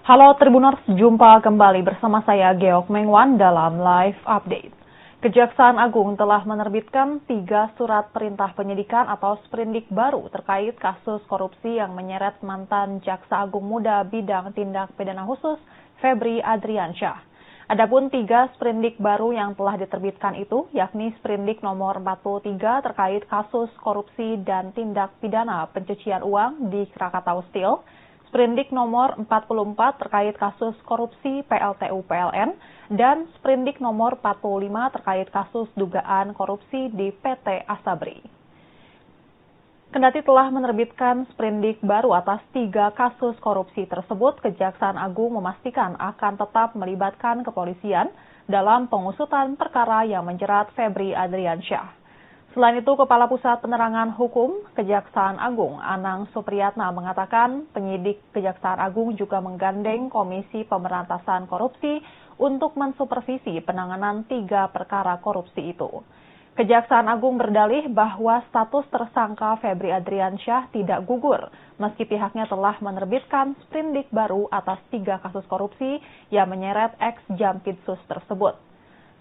Halo Tribuners, jumpa kembali bersama saya Geok Mengwan dalam Live Update. Kejaksaan Agung telah menerbitkan 3 surat perintah penyidikan atau sprindik baru terkait kasus korupsi yang menyeret mantan Jaksa Agung Muda bidang tindak pidana khusus Febri Adriansyah. Adapun 3 sprindik baru yang telah diterbitkan itu, yakni sprindik nomor 43 terkait kasus korupsi dan tindak pidana pencucian uang di Krakatau Steel, sprindik nomor 44 terkait kasus korupsi PLTU PLN, dan sprindik nomor 45 terkait kasus dugaan korupsi di PT Asabri. Kendati telah menerbitkan sprindik baru atas 3 kasus korupsi tersebut, Kejaksaan Agung memastikan akan tetap melibatkan kepolisian dalam pengusutan perkara yang menjerat Febri Adriansyah. Selain itu, Kepala Pusat Penerangan Hukum Kejaksaan Agung, Anang Supriyatna, mengatakan penyidik Kejaksaan Agung juga menggandeng Komisi Pemberantasan Korupsi untuk mensupervisi penanganan 3 perkara korupsi itu. Kejaksaan Agung berdalih bahwa status tersangka Febri Adriansyah tidak gugur, meski pihaknya telah menerbitkan sprindik baru atas 3 kasus korupsi yang menyeret ex-Jampitsus tersebut.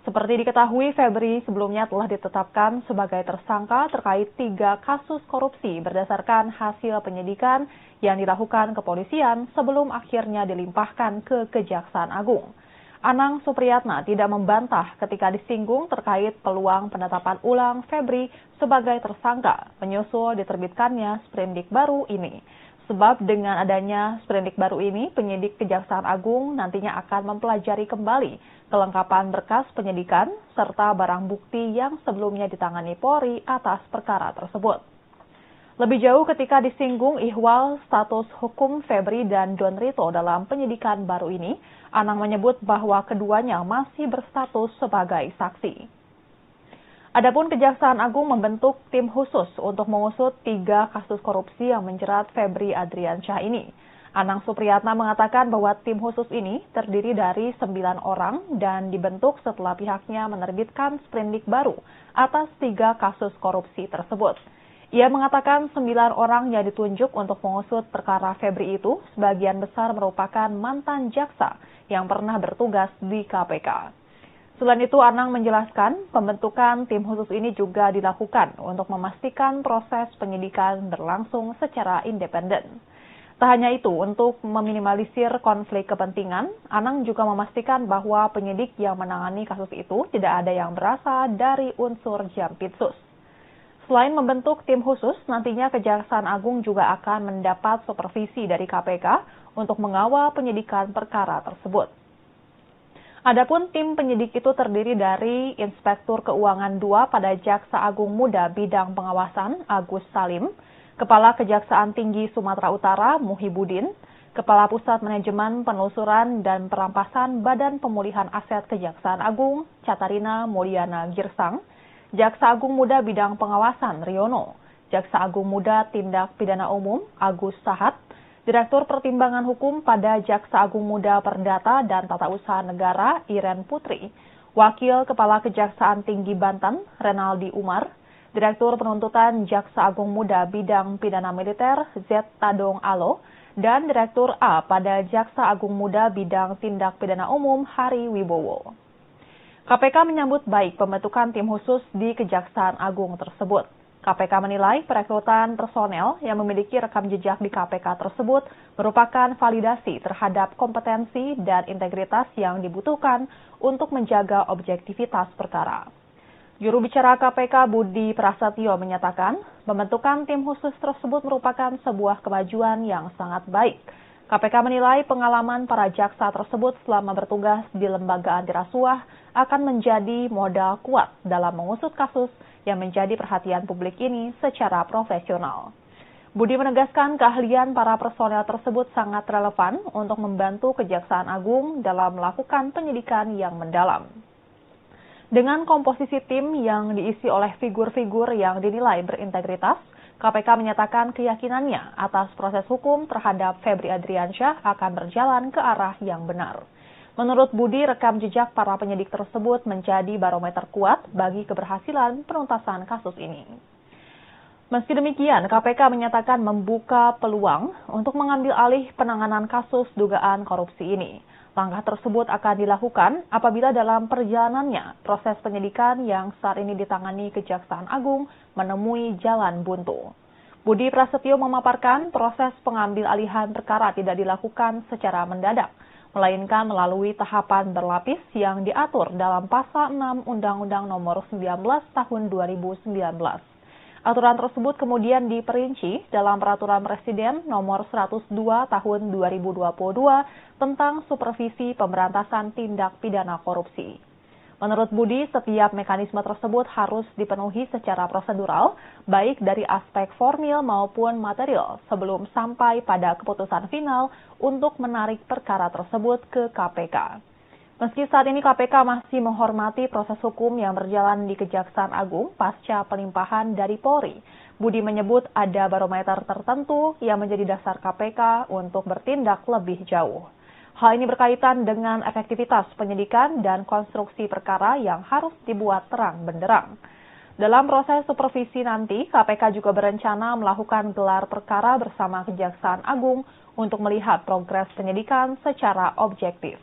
Seperti diketahui, Febri sebelumnya telah ditetapkan sebagai tersangka terkait 3 kasus korupsi berdasarkan hasil penyidikan yang dilakukan kepolisian sebelum akhirnya dilimpahkan ke Kejaksaan Agung. Anang Supriyatna tidak membantah ketika disinggung terkait peluang penetapan ulang Febri sebagai tersangka menyusul diterbitkannya sprindik baru ini. Sebab dengan adanya sprindik baru ini, penyidik Kejaksaan Agung nantinya akan mempelajari kembali kelengkapan berkas penyidikan serta barang bukti yang sebelumnya ditangani Polri atas perkara tersebut. Lebih jauh ketika disinggung ihwal status hukum Febri dan Don Rito dalam penyidikan baru ini, Anang menyebut bahwa keduanya masih berstatus sebagai saksi. Adapun Kejaksaan Agung membentuk tim khusus untuk mengusut 3 kasus korupsi yang menjerat Febri Adriansyah ini. Anang Supriyatna mengatakan bahwa tim khusus ini terdiri dari 9 orang dan dibentuk setelah pihaknya menerbitkan sprindik baru atas 3 kasus korupsi tersebut. Ia mengatakan 9 orang yang ditunjuk untuk mengusut perkara Febri itu sebagian besar merupakan mantan jaksa yang pernah bertugas di KPK. Selain itu, Anang menjelaskan pembentukan tim khusus ini juga dilakukan untuk memastikan proses penyidikan berlangsung secara independen. Tak hanya itu, untuk meminimalisir konflik kepentingan, Anang juga memastikan bahwa penyidik yang menangani kasus itu tidak ada yang berasal dari unsur Jampitsus. Selain membentuk tim khusus, nantinya Kejaksaan Agung juga akan mendapat supervisi dari KPK untuk mengawal penyidikan perkara tersebut. Adapun tim penyidik itu terdiri dari Inspektur Keuangan 2 pada Jaksa Agung Muda bidang pengawasan Agus Salim, Kepala Kejaksaan Tinggi Sumatera Utara Muhibudin, Kepala Pusat Manajemen Penelusuran dan Perampasan Badan Pemulihan Aset Kejaksaan Agung Catarina Mulyana Girsang, Jaksa Agung Muda bidang pengawasan Riono, Jaksa Agung Muda Tindak Pidana Umum Agus Sahat, Direktur Pertimbangan Hukum pada Jaksa Agung Muda Perdata dan Tata Usaha Negara Iren Putri, Wakil Kepala Kejaksaan Tinggi Banten Renaldi Umar, Direktur Penuntutan Jaksa Agung Muda Bidang Pidana Militer Z. Tadong Alo, dan Direktur A pada Jaksa Agung Muda Bidang Tindak Pidana Umum Hari Wibowo. KPK menyambut baik pembentukan tim khusus di Kejaksaan Agung tersebut. KPK menilai perekrutan personel yang memiliki rekam jejak di KPK tersebut merupakan validasi terhadap kompetensi dan integritas yang dibutuhkan untuk menjaga objektivitas perkara. Juru bicara KPK Budi Prasetyo menyatakan pembentukan tim khusus tersebut merupakan sebuah kemajuan yang sangat baik. KPK menilai pengalaman para jaksa tersebut selama bertugas di lembaga anti rasuah akan menjadi modal kuat dalam mengusut kasus yang menjadi perhatian publik ini secara profesional. Budi menegaskan keahlian para personel tersebut sangat relevan untuk membantu Kejaksaan Agung dalam melakukan penyidikan yang mendalam. Dengan komposisi tim yang diisi oleh figur-figur yang dinilai berintegritas, KPK menyatakan keyakinannya atas proses hukum terhadap Febri Adriansyah akan berjalan ke arah yang benar. Menurut Budi, rekam jejak para penyidik tersebut menjadi barometer kuat bagi keberhasilan penuntasan kasus ini. Meski demikian, KPK menyatakan membuka peluang untuk mengambil alih penanganan kasus dugaan korupsi ini. Langkah tersebut akan dilakukan apabila dalam perjalanannya proses penyidikan yang saat ini ditangani Kejaksaan Agung menemui jalan buntu. Budi Prasetyo memaparkan proses pengambil alihan perkara tidak dilakukan secara mendadak, melainkan melalui tahapan berlapis yang diatur dalam Pasal 6 Undang-Undang Nomor 19 Tahun 2019. Aturan tersebut kemudian diperinci dalam Peraturan Presiden Nomor 102 Tahun 2022 tentang Supervisi Pemberantasan Tindak Pidana Korupsi. Menurut Budi, setiap mekanisme tersebut harus dipenuhi secara prosedural, baik dari aspek formil maupun material, sebelum sampai pada keputusan final untuk menarik perkara tersebut ke KPK. Meski saat ini KPK masih menghormati proses hukum yang berjalan di Kejaksaan Agung pasca pelimpahan dari Polri, Budi menyebut ada barometer tertentu yang menjadi dasar KPK untuk bertindak lebih jauh. Hal ini berkaitan dengan efektivitas penyidikan dan konstruksi perkara yang harus dibuat terang benderang. Dalam proses supervisi nanti, KPK juga berencana melakukan gelar perkara bersama Kejaksaan Agung untuk melihat progres penyidikan secara objektif.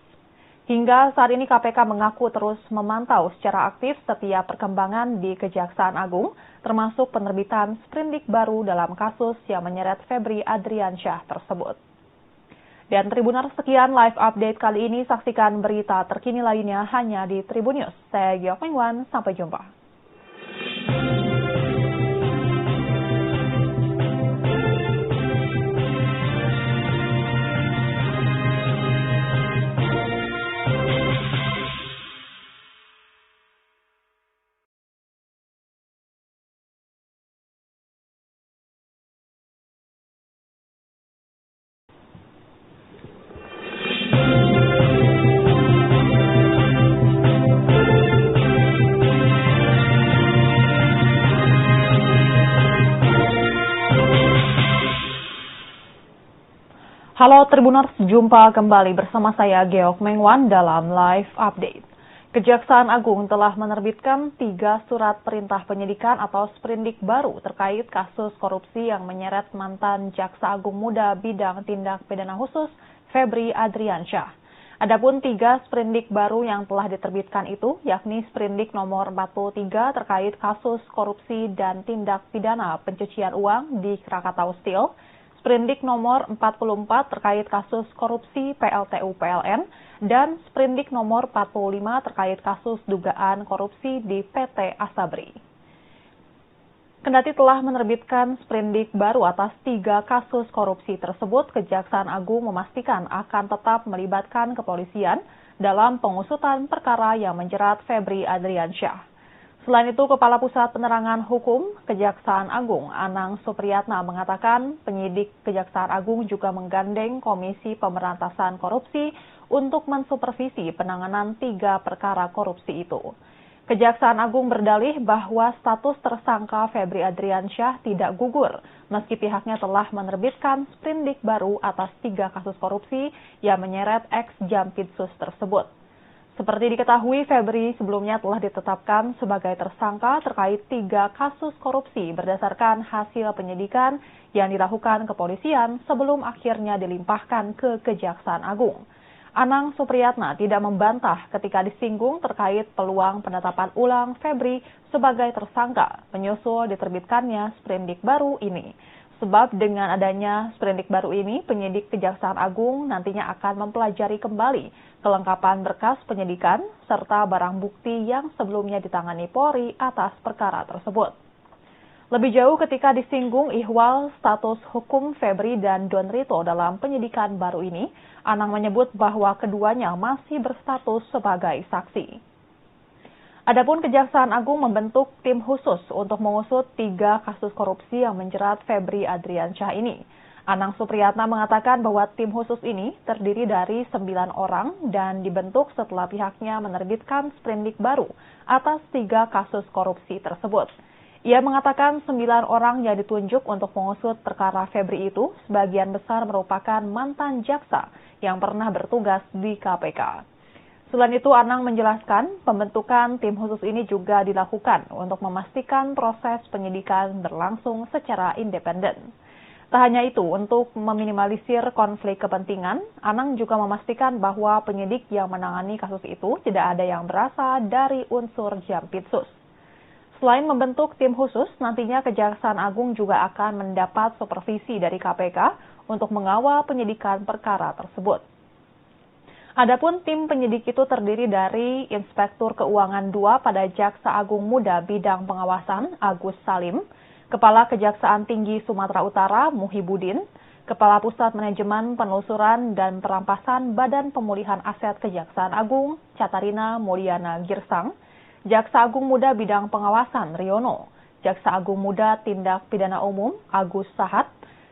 Hingga saat ini KPK mengaku terus memantau secara aktif setiap perkembangan di Kejaksaan Agung, termasuk penerbitan sprindik baru dalam kasus yang menyeret Febri Adriansyah tersebut. Dan Tribuners, sekian live update kali ini. Saksikan berita terkini lainnya hanya di Tribun News. Saya Geok Mengwan, sampai jumpa. Halo Tribuners, jumpa kembali bersama saya Geok Mengwan dalam live update. Kejaksaan Agung telah menerbitkan 3 surat perintah penyidikan atau sprindik baru terkait kasus korupsi yang menyeret mantan Jaksa Agung Muda bidang tindak pidana khusus Febri Adriansyah. Adapun 3 sprindik baru yang telah diterbitkan itu, yakni sprindik nomor 43 terkait kasus korupsi dan tindak pidana pencucian uang di Krakatau Steel, sprindik nomor 44 terkait kasus korupsi PLTU PLN, dan sprindik nomor 45 terkait kasus dugaan korupsi di PT Asabri. Kendati telah menerbitkan sprindik baru atas 3 kasus korupsi tersebut, Kejaksaan Agung memastikan akan tetap melibatkan kepolisian dalam pengusutan perkara yang menjerat Febri Adriansyah. Selain itu, Kepala Pusat Penerangan Hukum Kejaksaan Agung, Anang Supriyatna, mengatakan penyidik Kejaksaan Agung juga menggandeng Komisi Pemberantasan Korupsi untuk mensupervisi penanganan 3 perkara korupsi itu. Kejaksaan Agung berdalih bahwa status tersangka Febri Adriansyah tidak gugur, meski pihaknya telah menerbitkan sprindik baru atas 3 kasus korupsi yang menyeret ex-Jampitsus tersebut. Seperti diketahui, Febri sebelumnya telah ditetapkan sebagai tersangka terkait 3 kasus korupsi berdasarkan hasil penyidikan yang dilakukan kepolisian sebelum akhirnya dilimpahkan ke Kejaksaan Agung. Anang Supriyatna tidak membantah ketika disinggung terkait peluang penetapan ulang Febri sebagai tersangka menyusul diterbitkannya sprindik baru ini. Sebab dengan adanya sprindik baru ini, penyidik Kejaksaan Agung nantinya akan mempelajari kembali kelengkapan berkas penyidikan serta barang bukti yang sebelumnya ditangani Polri atas perkara tersebut. Lebih jauh ketika disinggung ihwal status hukum Febri dan Don Rito dalam penyidikan baru ini, Anang menyebut bahwa keduanya masih berstatus sebagai saksi. Adapun Kejaksaan Agung membentuk tim khusus untuk mengusut 3 kasus korupsi yang menjerat Febri Adriansyah ini. Anang Supriyatna mengatakan bahwa tim khusus ini terdiri dari 9 orang dan dibentuk setelah pihaknya menerbitkan sprindik baru atas 3 kasus korupsi tersebut. Ia mengatakan 9 orang yang ditunjuk untuk mengusut perkara Febri itu sebagian besar merupakan mantan jaksa yang pernah bertugas di KPK. Selain itu, Anang menjelaskan pembentukan tim khusus ini juga dilakukan untuk memastikan proses penyidikan berlangsung secara independen. Tak hanya itu, untuk meminimalisir konflik kepentingan, Anang juga memastikan bahwa penyidik yang menangani kasus itu tidak ada yang berasal dari unsur Jampitsus. Selain membentuk tim khusus, nantinya Kejaksaan Agung juga akan mendapat supervisi dari KPK untuk mengawal penyidikan perkara tersebut. Adapun tim penyidik itu terdiri dari Inspektur Keuangan II pada Jaksa Agung Muda Bidang Pengawasan Agus Salim, Kepala Kejaksaan Tinggi Sumatera Utara Muhibudin, Kepala Pusat Manajemen Penelusuran dan Perampasan Badan Pemulihan Aset Kejaksaan Agung Catarina Mulyana Girsang, Jaksa Agung Muda Bidang Pengawasan Riono, Jaksa Agung Muda Tindak Pidana Umum Agus Sahat,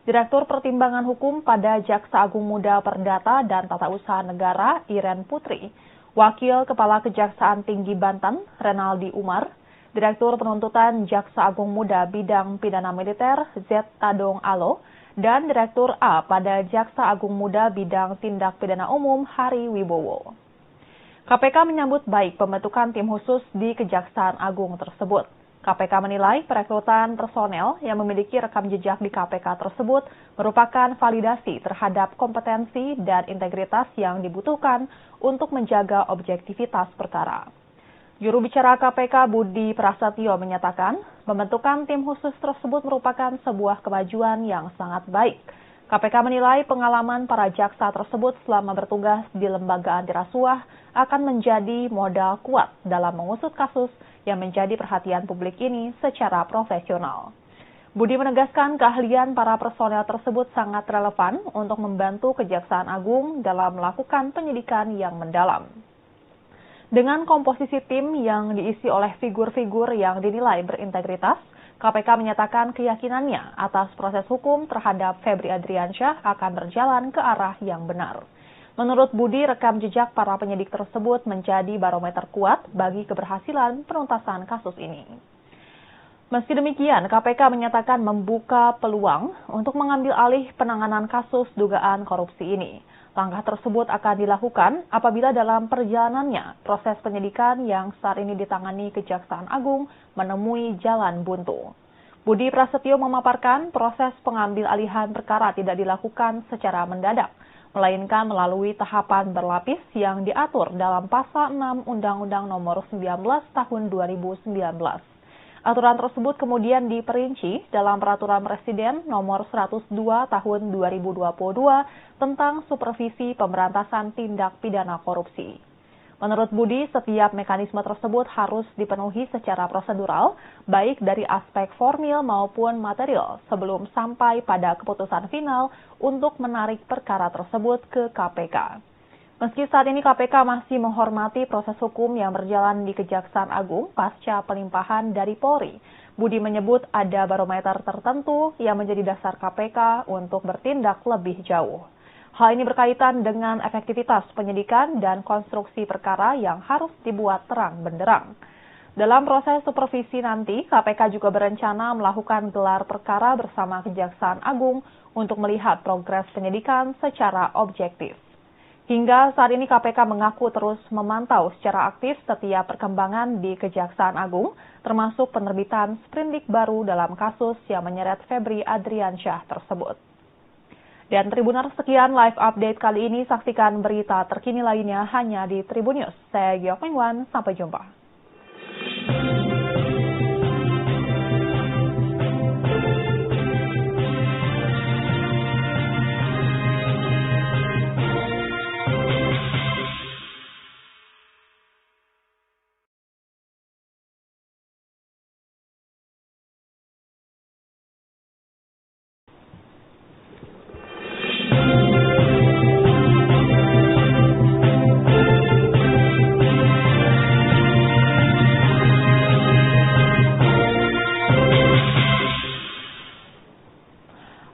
Direktur Pertimbangan Hukum pada Jaksa Agung Muda Perdata dan Tata Usaha Negara Iren Putri, Wakil Kepala Kejaksaan Tinggi Banten Renaldi Umar, Direktur Penuntutan Jaksa Agung Muda Bidang Pidana Militer Z. Tadong Alo, dan Direktur A pada Jaksa Agung Muda Bidang Tindak Pidana Umum Hari Wibowo. KPK menyambut baik pembentukan tim khusus di Kejaksaan Agung tersebut. KPK menilai perekrutan personel yang memiliki rekam jejak di KPK tersebut merupakan validasi terhadap kompetensi dan integritas yang dibutuhkan untuk menjaga objektivitas perkara. Juru bicara KPK Budi Prasetyo menyatakan, pembentukan tim khusus tersebut merupakan sebuah kemajuan yang sangat baik. KPK menilai pengalaman para jaksa tersebut selama bertugas di lembaga anti rasuah akan menjadi modal kuat dalam mengusut kasus yang menjadi perhatian publik ini secara profesional. Budi menegaskan keahlian para personel tersebut sangat relevan untuk membantu Kejaksaan Agung dalam melakukan penyidikan yang mendalam. Dengan komposisi tim yang diisi oleh figur-figur yang dinilai berintegritas, KPK menyatakan keyakinannya atas proses hukum terhadap Febri Adriansyah akan berjalan ke arah yang benar. Menurut Budi, rekam jejak para penyidik tersebut menjadi barometer kuat bagi keberhasilan penuntasan kasus ini. Meski demikian, KPK menyatakan membuka peluang untuk mengambil alih penanganan kasus dugaan korupsi ini. Langkah tersebut akan dilakukan apabila dalam perjalanannya proses penyidikan yang saat ini ditangani Kejaksaan Agung menemui jalan buntu. Budi Prasetyo memaparkan proses pengambil alihan perkara tidak dilakukan secara mendadak, melainkan melalui tahapan berlapis yang diatur dalam Pasal 6 Undang-Undang Nomor 19 Tahun 2019. Aturan tersebut kemudian diperinci dalam Peraturan Presiden Nomor 102 Tahun 2022 tentang Supervisi Pemberantasan Tindak Pidana Korupsi. Menurut Budi, setiap mekanisme tersebut harus dipenuhi secara prosedural, baik dari aspek formil maupun material, sebelum sampai pada keputusan final untuk menarik perkara tersebut ke KPK. Meski saat ini KPK masih menghormati proses hukum yang berjalan di Kejaksaan Agung pasca pelimpahan dari Polri, Budi menyebut ada barometer tertentu yang menjadi dasar KPK untuk bertindak lebih jauh. Hal ini berkaitan dengan efektivitas penyidikan dan konstruksi perkara yang harus dibuat terang benderang. Dalam proses supervisi nanti, KPK juga berencana melakukan gelar perkara bersama Kejaksaan Agung untuk melihat progres penyidikan secara objektif. Hingga saat ini KPK mengaku terus memantau secara aktif setiap perkembangan di Kejaksaan Agung, termasuk penerbitan sprindik baru dalam kasus yang menyeret Febri Adriansyah tersebut. Dan Tribuners, sekian live update kali ini. Saksikan berita terkini lainnya hanya di Tribun News. Saya Giok Mengwan, sampai jumpa.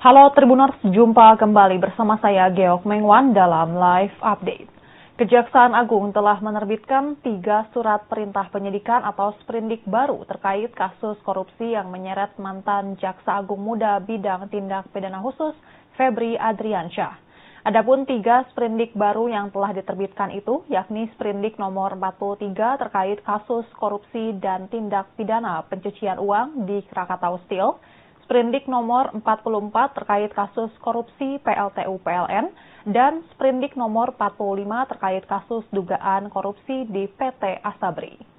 Halo Tribuners, jumpa kembali bersama saya Geok Mengwan dalam Live Update. Kejaksaan Agung telah menerbitkan 3 surat perintah penyidikan atau sprindik baru terkait kasus korupsi yang menyeret mantan Jaksa Agung Muda Bidang Tindak Pidana Khusus Febri Adriansyah. Adapun 3 sprindik baru yang telah diterbitkan itu, yakni Sprindik nomor 43 terkait kasus korupsi dan tindak pidana pencucian uang di Krakatau Steel, Sprindik nomor 44 terkait kasus korupsi PLTU PLN, dan Sprindik nomor 45 terkait kasus dugaan korupsi di PT Asabri.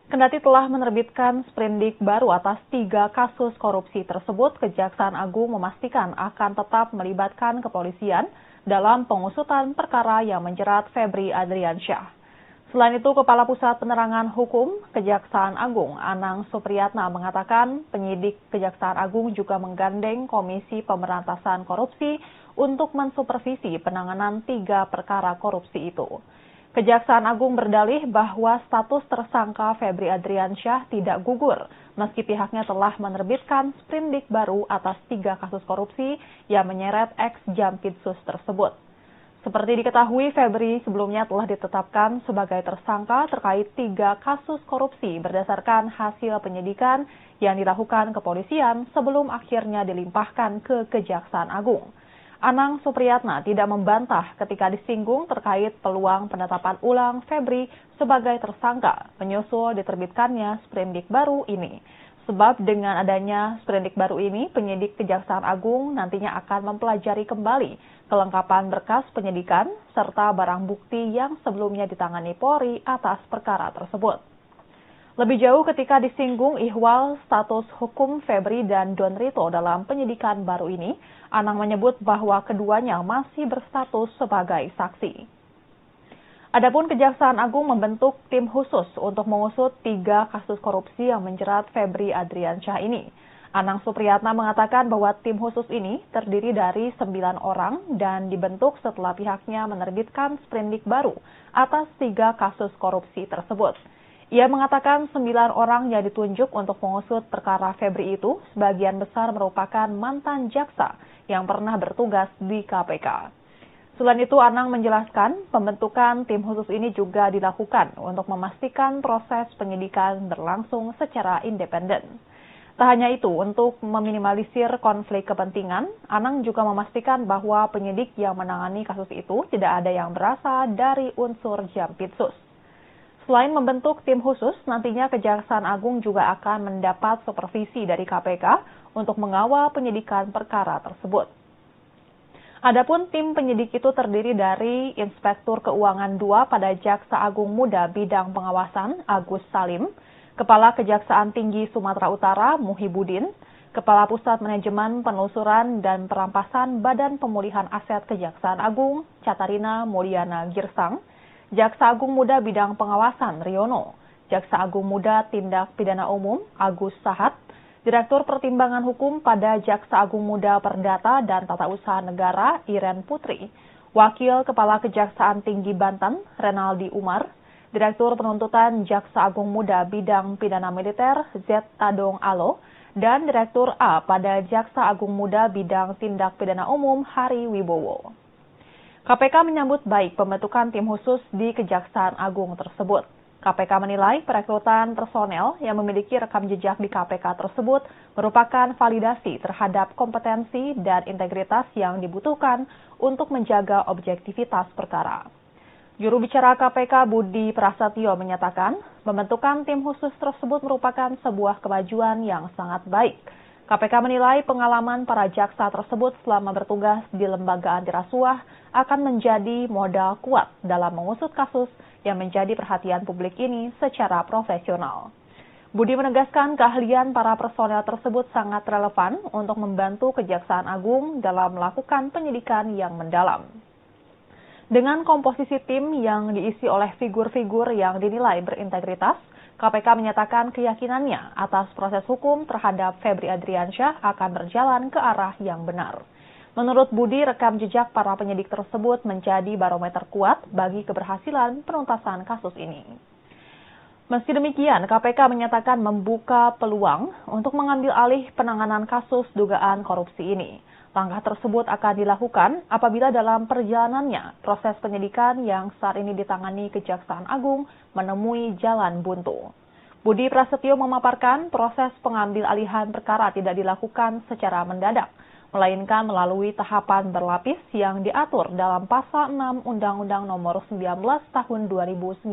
Kendati telah menerbitkan sprindik baru atas 3 kasus korupsi tersebut, Kejaksaan Agung memastikan akan tetap melibatkan kepolisian dalam pengusutan perkara yang menjerat Febri Adriansyah. Selain itu, Kepala Pusat Penerangan Hukum Kejaksaan Agung, Anang Supriyatna, mengatakan penyidik Kejaksaan Agung juga menggandeng Komisi Pemberantasan Korupsi untuk mensupervisi penanganan 3 perkara korupsi itu. Kejaksaan Agung berdalih bahwa status tersangka Febri Adriansyah tidak gugur, meski pihaknya telah menerbitkan sprindik baru atas 3 kasus korupsi yang menyeret ex-Jampitsus tersebut. Seperti diketahui, Febri sebelumnya telah ditetapkan sebagai tersangka terkait 3 kasus korupsi berdasarkan hasil penyidikan yang dilakukan kepolisian sebelum akhirnya dilimpahkan ke Kejaksaan Agung. Anang Supriyatna tidak membantah ketika disinggung terkait peluang penetapan ulang Febri sebagai tersangka menyusul diterbitkannya sprindik baru ini. Sebab dengan adanya sprindik baru ini, penyidik Kejaksaan Agung nantinya akan mempelajari kembali kelengkapan berkas penyidikan serta barang bukti yang sebelumnya ditangani Polri atas perkara tersebut. Lebih jauh ketika disinggung ihwal status hukum Febri dan Don Rito dalam penyidikan baru ini, Anang menyebut bahwa keduanya masih berstatus sebagai saksi. Adapun Kejaksaan Agung membentuk tim khusus untuk mengusut 3 kasus korupsi yang menjerat Febri Adriansyah ini. Anang Supriyatna mengatakan bahwa tim khusus ini terdiri dari 9 orang dan dibentuk setelah pihaknya menerbitkan sprindik baru atas 3 kasus korupsi tersebut. Ia mengatakan 9 orang yang ditunjuk untuk mengusut perkara Febri itu sebagian besar merupakan mantan jaksa yang pernah bertugas di KPK. Selain itu, Anang menjelaskan pembentukan tim khusus ini juga dilakukan untuk memastikan proses penyidikan berlangsung secara independen. Tak hanya itu, untuk meminimalisir konflik kepentingan, Anang juga memastikan bahwa penyidik yang menangani kasus itu tidak ada yang berasal dari unsur Jampitsus. Selain membentuk tim khusus, nantinya Kejaksaan Agung juga akan mendapat supervisi dari KPK untuk mengawal penyidikan perkara tersebut. Adapun tim penyidik itu terdiri dari Inspektur Keuangan II pada Jaksa Agung Muda Bidang Pengawasan Agus Salim, Kepala Kejaksaan Tinggi Sumatera Utara Muhibudin, Kepala Pusat Manajemen Penelusuran dan Perampasan Badan Pemulihan Aset Kejaksaan Agung Catarina Mulyana Girsang, Jaksa Agung Muda Bidang Pengawasan Riono, Jaksa Agung Muda Tindak Pidana Umum Agus Sahat, Direktur Pertimbangan Hukum pada Jaksa Agung Muda Perdata dan Tata Usaha Negara Iren Putri, Wakil Kepala Kejaksaan Tinggi Banten Renaldi Umar, Direktur Penuntutan Jaksa Agung Muda Bidang Pidana Militer Z. Tadong Alo, dan Direktur A pada Jaksa Agung Muda Bidang Tindak Pidana Umum Hari Wibowo. KPK menyambut baik pembentukan tim khusus di Kejaksaan Agung tersebut. KPK menilai perekrutan personel yang memiliki rekam jejak di KPK tersebut merupakan validasi terhadap kompetensi dan integritas yang dibutuhkan untuk menjaga objektivitas perkara. Juru bicara KPK Budi Prasetyo menyatakan pembentukan tim khusus tersebut merupakan sebuah kemajuan yang sangat baik. KPK menilai pengalaman para jaksa tersebut selama bertugas di lembaga anti rasuah akan menjadi modal kuat dalam mengusut kasus yang menjadi perhatian publik ini secara profesional. Budi menegaskan keahlian para personel tersebut sangat relevan untuk membantu Kejaksaan Agung dalam melakukan penyidikan yang mendalam. Dengan komposisi tim yang diisi oleh figur-figur yang dinilai berintegritas, KPK menyatakan keyakinannya atas proses hukum terhadap Febri Adriansyah akan berjalan ke arah yang benar. Menurut Budi, rekam jejak para penyidik tersebut menjadi barometer kuat bagi keberhasilan penuntasan kasus ini. Meski demikian, KPK menyatakan membuka peluang untuk mengambil alih penanganan kasus dugaan korupsi ini. Langkah tersebut akan dilakukan apabila dalam perjalanannya proses penyidikan yang saat ini ditangani Kejaksaan Agung menemui jalan buntu. Budi Prasetyo memaparkan proses pengambil alihan perkara tidak dilakukan secara mendadak, melainkan melalui tahapan berlapis yang diatur dalam Pasal 6 Undang-Undang Nomor 19 Tahun 2019.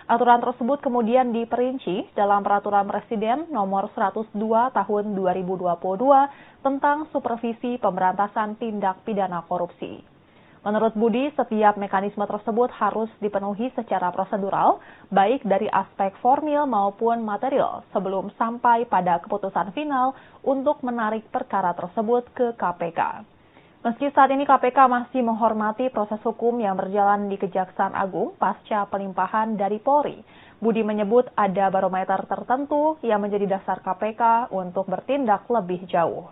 Aturan tersebut kemudian diperinci dalam Peraturan Presiden Nomor 102 Tahun 2022 tentang Supervisi Pemberantasan Tindak Pidana Korupsi. Menurut Budi, setiap mekanisme tersebut harus dipenuhi secara prosedural, baik dari aspek formil maupun material, sebelum sampai pada keputusan final untuk menarik perkara tersebut ke KPK. Meski saat ini KPK masih menghormati proses hukum yang berjalan di Kejaksaan Agung pasca pelimpahan dari Polri, Budi menyebut ada barometer tertentu yang menjadi dasar KPK untuk bertindak lebih jauh.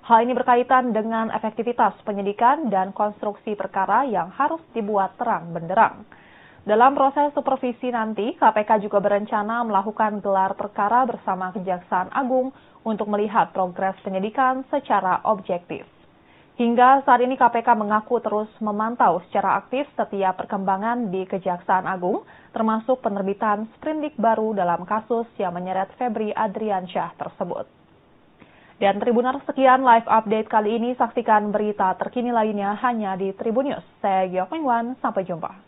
Hal ini berkaitan dengan efektivitas penyidikan dan konstruksi perkara yang harus dibuat terang benderang. Dalam proses supervisi nanti, KPK juga berencana melakukan gelar perkara bersama Kejaksaan Agung untuk melihat progres penyidikan secara objektif. Hingga saat ini KPK mengaku terus memantau secara aktif setiap perkembangan di Kejaksaan Agung, termasuk penerbitan sprindik baru dalam kasus yang menyeret Febri Adriansyah tersebut. Dan Tribuners, sekian live update kali ini. Saksikan berita terkini lainnya hanya di Tribun News. Saya Geok Mengwan, sampai jumpa.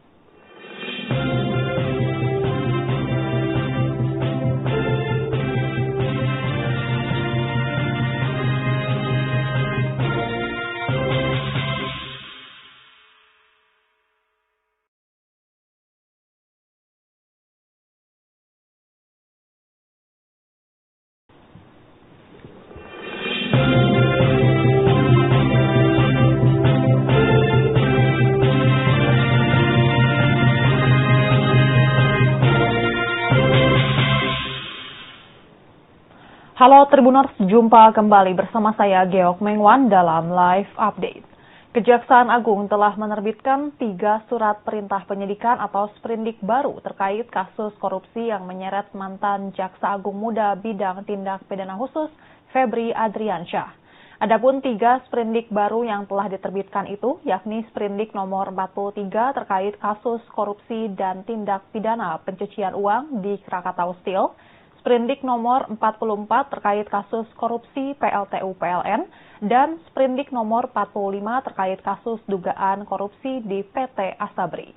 Halo Tribuners, jumpa kembali bersama saya Geok Mengwan dalam live update. Kejaksaan Agung telah menerbitkan 3 surat perintah penyidikan atau sprindik baru terkait kasus korupsi yang menyeret mantan Jaksa Agung Muda bidang tindak pidana khusus Febri Adriansyah. Adapun 3 sprindik baru yang telah diterbitkan itu, yakni sprindik nomor 43 terkait kasus korupsi dan tindak pidana pencucian uang di Krakatau Steel, sprindik nomor 44 terkait kasus korupsi PLTU PLN, dan sprindik nomor 45 terkait kasus dugaan korupsi di PT Asabri.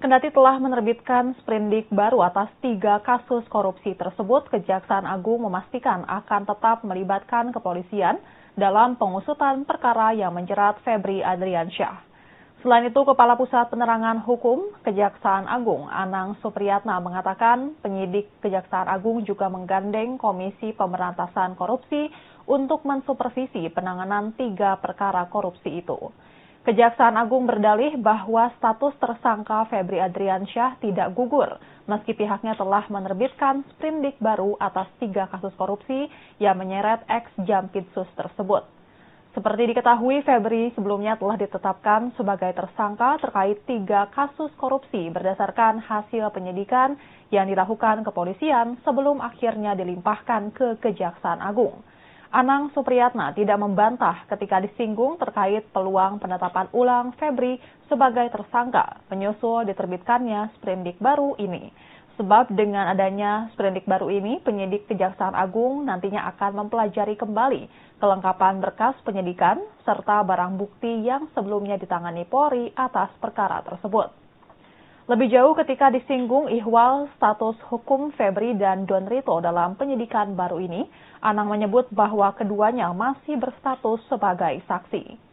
Kendati telah menerbitkan sprindik baru atas 3 kasus korupsi tersebut, Kejaksaan Agung memastikan akan tetap melibatkan kepolisian dalam pengusutan perkara yang menjerat Febri Adriansyah. Selain itu, Kepala Pusat Penerangan Hukum Kejaksaan Agung, Anang Supriyatna, mengatakan penyidik Kejaksaan Agung juga menggandeng Komisi Pemberantasan Korupsi untuk mensupervisi penanganan 3 perkara korupsi itu. Kejaksaan Agung berdalih bahwa status tersangka Febri Adriansyah tidak gugur, meski pihaknya telah menerbitkan sprindik baru atas 3 kasus korupsi yang menyeret ex-Jampitsus tersebut. Seperti diketahui, Febri sebelumnya telah ditetapkan sebagai tersangka terkait 3 kasus korupsi berdasarkan hasil penyidikan yang dilakukan kepolisian sebelum akhirnya dilimpahkan ke Kejaksaan Agung. Anang Supriyatna tidak membantah ketika disinggung terkait peluang penetapan ulang Febri sebagai tersangka menyusul diterbitkannya sprindik baru ini. Sebab dengan adanya sprindik baru ini, penyidik Kejaksaan Agung nantinya akan mempelajari kembali kelengkapan berkas penyidikan serta barang bukti yang sebelumnya ditangani Polri atas perkara tersebut. Lebih jauh ketika disinggung ihwal status hukum Febri dan Don Rito dalam penyidikan baru ini, Anang menyebut bahwa keduanya masih berstatus sebagai saksi.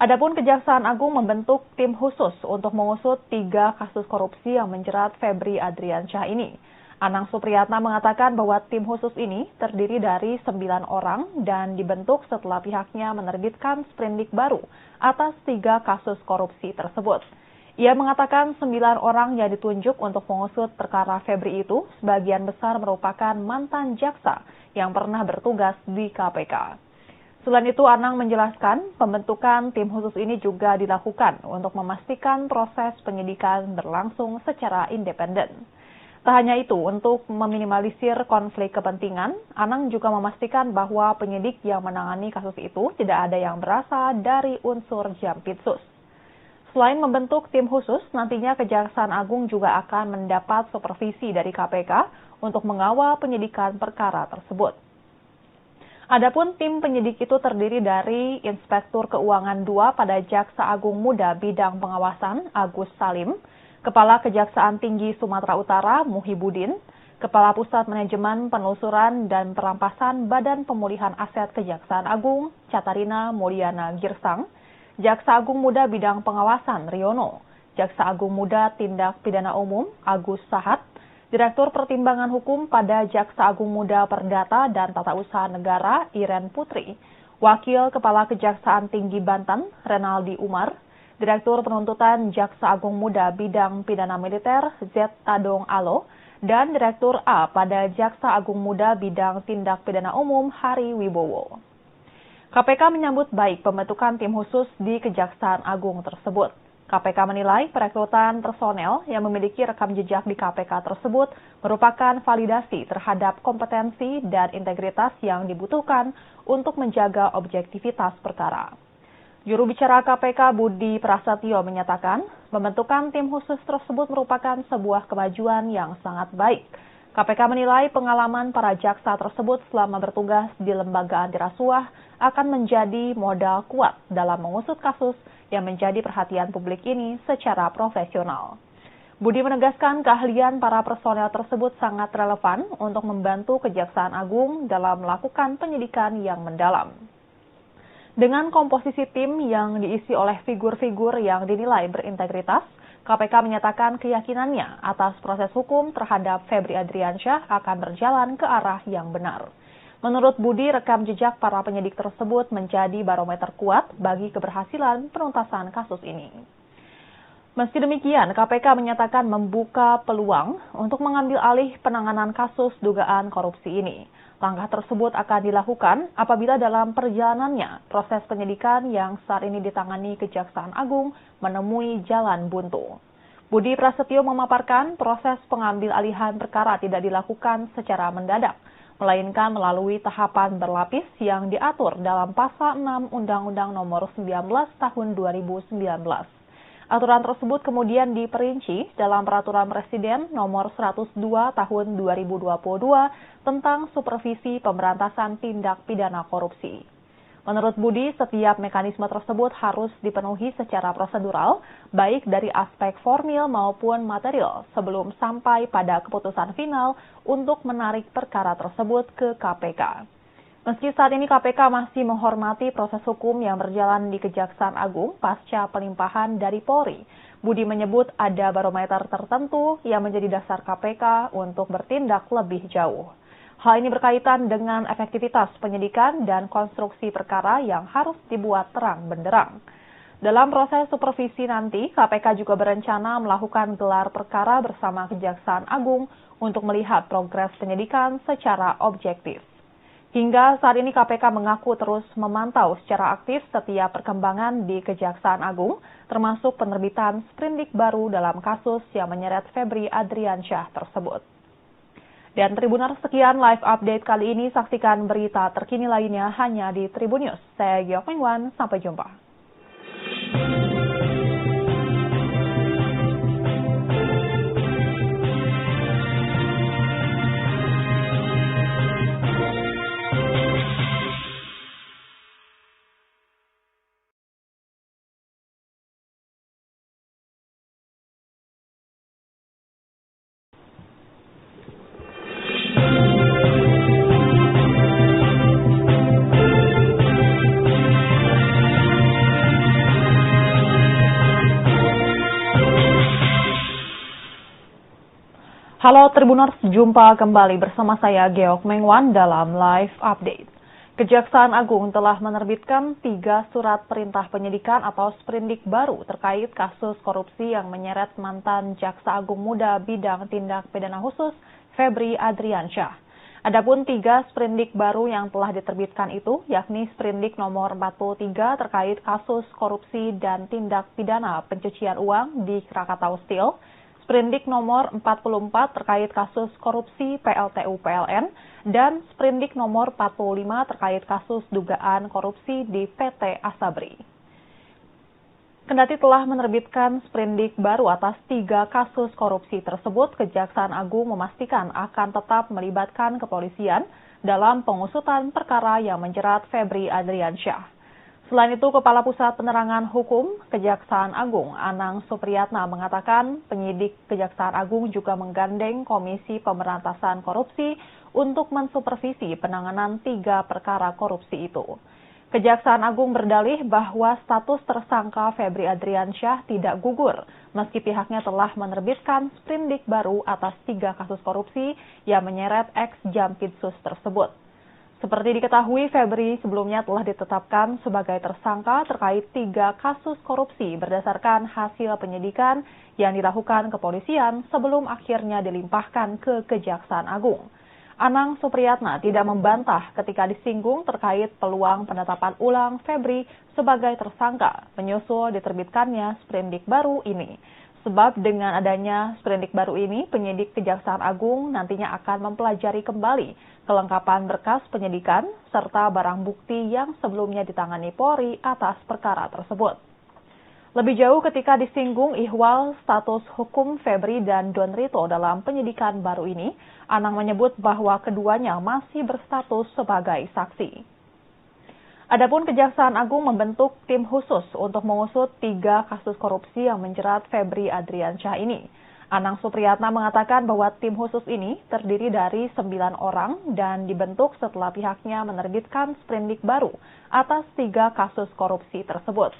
Adapun Kejaksaan Agung membentuk tim khusus untuk mengusut 3 kasus korupsi yang menjerat Febri Adriansyah ini. Anang Supriyatna mengatakan bahwa tim khusus ini terdiri dari 9 orang dan dibentuk setelah pihaknya menerbitkan sprindik baru atas 3 kasus korupsi tersebut. Ia mengatakan 9 orang yang ditunjuk untuk mengusut perkara Febri itu sebagian besar merupakan mantan jaksa yang pernah bertugas di KPK. Selain itu, Anang menjelaskan pembentukan tim khusus ini juga dilakukan untuk memastikan proses penyidikan berlangsung secara independen. Tak hanya itu, untuk meminimalisir konflik kepentingan, Anang juga memastikan bahwa penyidik yang menangani kasus itu tidak ada yang berasal dari unsur Jampitsus. Selain membentuk tim khusus, nantinya Kejaksaan Agung juga akan mendapat supervisi dari KPK untuk mengawal penyidikan perkara tersebut. Adapun tim penyidik itu terdiri dari Inspektur Keuangan II pada Jaksa Agung Muda Bidang Pengawasan Agus Salim, Kepala Kejaksaan Tinggi Sumatera Utara Muhibudin, Kepala Pusat Manajemen Penelusuran dan Perampasan Badan Pemulihan Aset Kejaksaan Agung Catarina Mulyana Girsang, Jaksa Agung Muda Bidang Pengawasan Riono, Jaksa Agung Muda Tindak Pidana Umum Agus Sahat, Direktur Pertimbangan Hukum pada Jaksa Agung Muda Perdata dan Tata Usaha Negara Iren Putri, Wakil Kepala Kejaksaan Tinggi Banten Renaldi Umar, Direktur Penuntutan Jaksa Agung Muda Bidang Pidana Militer Z. Tadong Alo, dan Direktur A pada Jaksa Agung Muda Bidang Tindak Pidana Umum Hari Wibowo. KPK menyambut baik pembentukan tim khusus di Kejaksaan Agung tersebut. KPK menilai perekrutan personel yang memiliki rekam jejak di KPK tersebut merupakan validasi terhadap kompetensi dan integritas yang dibutuhkan untuk menjaga objektivitas perkara. Juru bicara KPK Budi Prasetyo menyatakan, pembentukan tim khusus tersebut merupakan sebuah kemajuan yang sangat baik. KPK menilai pengalaman para jaksa tersebut selama bertugas di lembaga anti rasuah akan menjadi modal kuat dalam mengusut kasus yang menjadi perhatian publik ini secara profesional. Budi menegaskan keahlian para personel tersebut sangat relevan untuk membantu Kejaksaan Agung dalam melakukan penyidikan yang mendalam. Dengan komposisi tim yang diisi oleh figur-figur yang dinilai berintegritas, KPK menyatakan keyakinannya atas proses hukum terhadap Febri Adriansyah akan berjalan ke arah yang benar. Menurut Budi, rekam jejak para penyidik tersebut menjadi barometer kuat bagi keberhasilan penuntasan kasus ini. Meski demikian, KPK menyatakan membuka peluang untuk mengambil alih penanganan kasus dugaan korupsi ini. Langkah tersebut akan dilakukan apabila dalam perjalanannya proses penyidikan yang saat ini ditangani Kejaksaan Agung menemui jalan buntu. Budi Prasetyo memaparkan proses pengambil alihan perkara tidak dilakukan secara mendadak, melainkan melalui tahapan berlapis yang diatur dalam Pasal 6 Undang-Undang Nomor 19 Tahun 2019. Aturan tersebut kemudian diperinci dalam Peraturan Presiden Nomor 102 Tahun 2022 tentang Supervisi Pemberantasan Tindak Pidana Korupsi. Menurut Budi, setiap mekanisme tersebut harus dipenuhi secara prosedural, baik dari aspek formil maupun material, sebelum sampai pada keputusan final untuk menarik perkara tersebut ke KPK. Meski saat ini KPK masih menghormati proses hukum yang berjalan di Kejaksaan Agung pasca pelimpahan dari Polri, Budi menyebut ada barometer tertentu yang menjadi dasar KPK untuk bertindak lebih jauh. Hal ini berkaitan dengan efektivitas penyidikan dan konstruksi perkara yang harus dibuat terang benderang. Dalam proses supervisi nanti, KPK juga berencana melakukan gelar perkara bersama Kejaksaan Agung untuk melihat progres penyidikan secara objektif. Hingga saat ini KPK mengaku terus memantau secara aktif setiap perkembangan di Kejaksaan Agung, termasuk penerbitan sprindik baru dalam kasus yang menyeret Febri Adriansyah tersebut. Dan Tribuners, sekian live update kali ini. Saksikan berita terkini lainnya hanya di Tribun News. Saya Giok Mengwan, sampai jumpa. Halo Tribuners, jumpa kembali bersama saya Geok Mengwan dalam Live Update. Kejaksaan Agung telah menerbitkan 3 surat perintah penyidikan atau sprindik baru terkait kasus korupsi yang menyeret mantan Jaksa Agung Muda Bidang Tindak Pidana Khusus Febri Adriansyah. Adapun 3 sprindik baru yang telah diterbitkan itu, yakni sprindik nomor 43 terkait kasus korupsi dan tindak pidana pencucian uang di Krakatau Steel, sprindik nomor 44 terkait kasus korupsi PLTU PLN, dan sprindik nomor 45 terkait kasus dugaan korupsi di PT Asabri. Kendati telah menerbitkan sprindik baru atas 3 kasus korupsi tersebut, Kejaksaan Agung memastikan akan tetap melibatkan kepolisian dalam pengusutan perkara yang menjerat Febri Adriansyah. Selain itu, Kepala Pusat Penerangan Hukum Kejaksaan Agung Anang Supriyatna mengatakan penyidik Kejaksaan Agung juga menggandeng Komisi Pemberantasan Korupsi untuk mensupervisi penanganan 3 perkara korupsi itu. Kejaksaan Agung berdalih bahwa status tersangka Febri Adriansyah tidak gugur, meski pihaknya telah menerbitkan sprindik baru atas 3 kasus korupsi yang menyeret ex-Jampitsus tersebut. Seperti diketahui, Febri sebelumnya telah ditetapkan sebagai tersangka terkait 3 kasus korupsi berdasarkan hasil penyidikan yang dilakukan kepolisian sebelum akhirnya dilimpahkan ke Kejaksaan Agung. Anang Supriyatna tidak membantah ketika disinggung terkait peluang penetapan ulang Febri sebagai tersangka menyusul diterbitkannya sprindik baru ini. Sebab dengan adanya sprindik baru ini, penyidik Kejaksaan Agung nantinya akan mempelajari kembali kelengkapan berkas penyidikan serta barang bukti yang sebelumnya ditangani Polri atas perkara tersebut. Lebih jauh ketika disinggung ihwal status hukum Febri dan Don Rito dalam penyidikan baru ini, Anang menyebut bahwa keduanya masih berstatus sebagai saksi. Adapun Kejaksaan Agung membentuk tim khusus untuk mengusut 3 kasus korupsi yang menjerat Febri Adriansyah ini. Anang Supriyatna mengatakan bahwa tim khusus ini terdiri dari 9 orang dan dibentuk setelah pihaknya menerbitkan sprindik baru atas 3 kasus korupsi tersebut.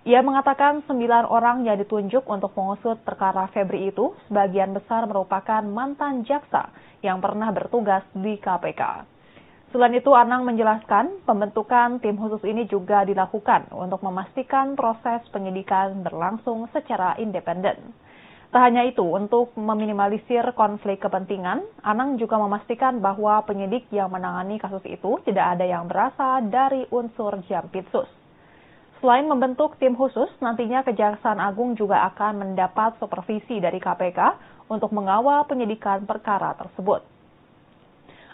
Ia mengatakan 9 orang yang ditunjuk untuk mengusut perkara Febri itu sebagian besar merupakan mantan jaksa yang pernah bertugas di KPK. Selain itu, Anang menjelaskan pembentukan tim khusus ini juga dilakukan untuk memastikan proses penyidikan berlangsung secara independen. Tak hanya itu, untuk meminimalisir konflik kepentingan, Anang juga memastikan bahwa penyidik yang menangani kasus itu tidak ada yang berasal dari unsur Jampitsus. Selain membentuk tim khusus, nantinya Kejaksaan Agung juga akan mendapat supervisi dari KPK untuk mengawal penyidikan perkara tersebut.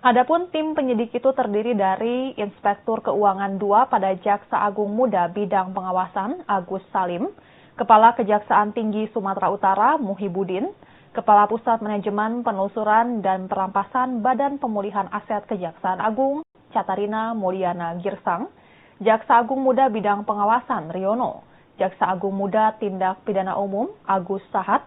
Adapun tim penyidik itu terdiri dari Inspektur Keuangan 2 pada Jaksa Agung Muda Bidang Pengawasan Agus Salim, Kepala Kejaksaan Tinggi Sumatera Utara Muhibudin, Kepala Pusat Manajemen Penelusuran dan Perampasan Badan Pemulihan Aset Kejaksaan Agung Catarina Mulyana Girsang, Jaksa Agung Muda Bidang Pengawasan Riono, Jaksa Agung Muda Tindak Pidana Umum Agus Sahat,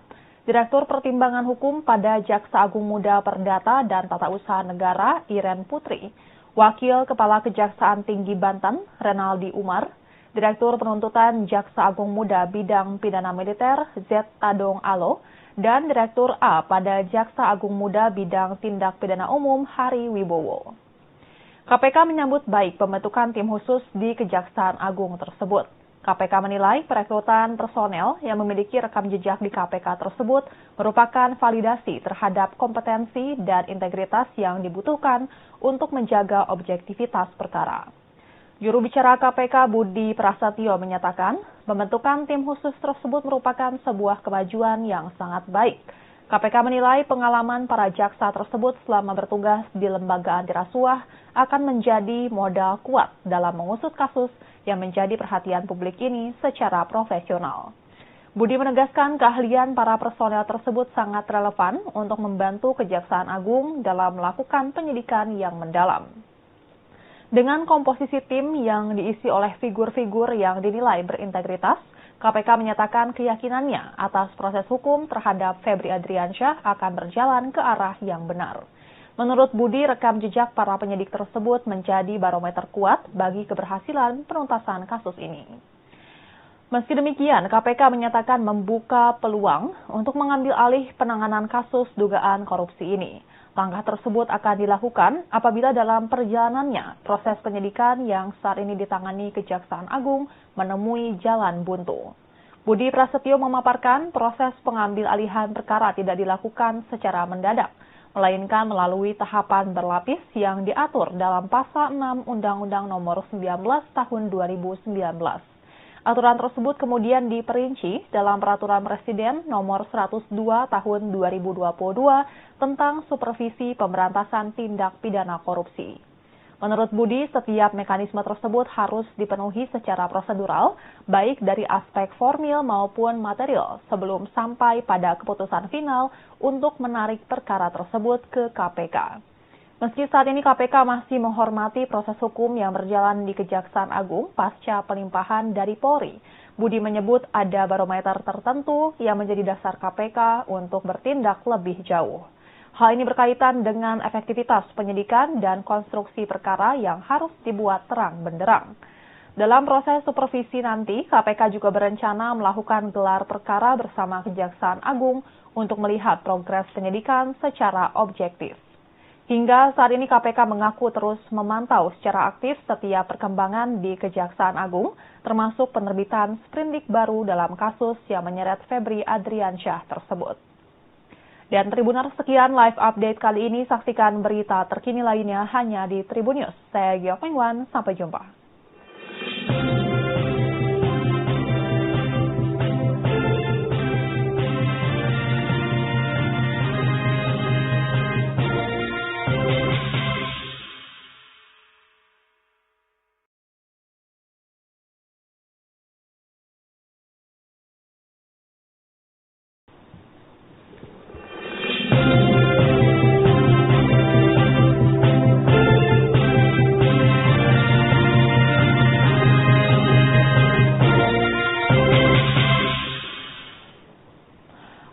Direktur Pertimbangan Hukum pada Jaksa Agung Muda Perdata dan Tata Usaha Negara Iren Putri, Wakil Kepala Kejaksaan Tinggi Banten Renaldi Umar, Direktur Penuntutan Jaksa Agung Muda Bidang Pidana Militer Z. Tadong Alo, dan Direktur A pada Jaksa Agung Muda Bidang Tindak Pidana Umum Hari Wibowo. KPK menyambut baik pembentukan tim khusus di Kejaksaan Agung tersebut. KPK menilai perekrutan personel yang memiliki rekam jejak di KPK tersebut merupakan validasi terhadap kompetensi dan integritas yang dibutuhkan untuk menjaga objektivitas perkara. Juru bicara KPK Budi Prasetyo menyatakan pembentukan tim khusus tersebut merupakan sebuah kemajuan yang sangat baik. KPK menilai pengalaman para jaksa tersebut selama bertugas di lembaga anti rasuah akan menjadi modal kuat dalam mengusut kasus yang menjadi perhatian publik ini secara profesional. Budi menegaskan keahlian para personel tersebut sangat relevan untuk membantu Kejaksaan Agung dalam melakukan penyidikan yang mendalam. Dengan komposisi tim yang diisi oleh figur-figur yang dinilai berintegritas, KPK menyatakan keyakinannya atas proses hukum terhadap Febri Adriansyah akan berjalan ke arah yang benar. Menurut Budi, rekam jejak para penyidik tersebut menjadi barometer kuat bagi keberhasilan penuntasan kasus ini. Meski demikian, KPK menyatakan membuka peluang untuk mengambil alih penanganan kasus dugaan korupsi ini. Langkah tersebut akan dilakukan apabila dalam perjalanannya proses penyidikan yang saat ini ditangani Kejaksaan Agung menemui jalan buntu. Budi Prasetyo memaparkan proses pengambil alihan perkara tidak dilakukan secara mendadak, melainkan melalui tahapan berlapis yang diatur dalam Pasal 6 Undang-Undang Nomor 19 Tahun 2019. Aturan tersebut kemudian diperinci dalam Peraturan Presiden Nomor 102 Tahun 2022 tentang Supervisi Pemberantasan Tindak Pidana Korupsi. Menurut Budi, setiap mekanisme tersebut harus dipenuhi secara prosedural, baik dari aspek formil maupun material, sebelum sampai pada keputusan final untuk menarik perkara tersebut ke KPK. Meski saat ini KPK masih menghormati proses hukum yang berjalan di Kejaksaan Agung pasca pelimpahan dari Polri, Budi menyebut ada barometer tertentu yang menjadi dasar KPK untuk bertindak lebih jauh. Hal ini berkaitan dengan efektivitas penyidikan dan konstruksi perkara yang harus dibuat terang benderang. Dalam proses supervisi nanti, KPK juga berencana melakukan gelar perkara bersama Kejaksaan Agung untuk melihat progres penyidikan secara objektif. Hingga saat ini KPK mengaku terus memantau secara aktif setiap perkembangan di Kejaksaan Agung, termasuk penerbitan sprindik baru dalam kasus yang menyeret Febri Adriansyah tersebut. Dan Tribuners, sekian live update kali ini. Saksikan berita terkini lainnya hanya di Tribun News. Saya Geok Mengwan, sampai jumpa.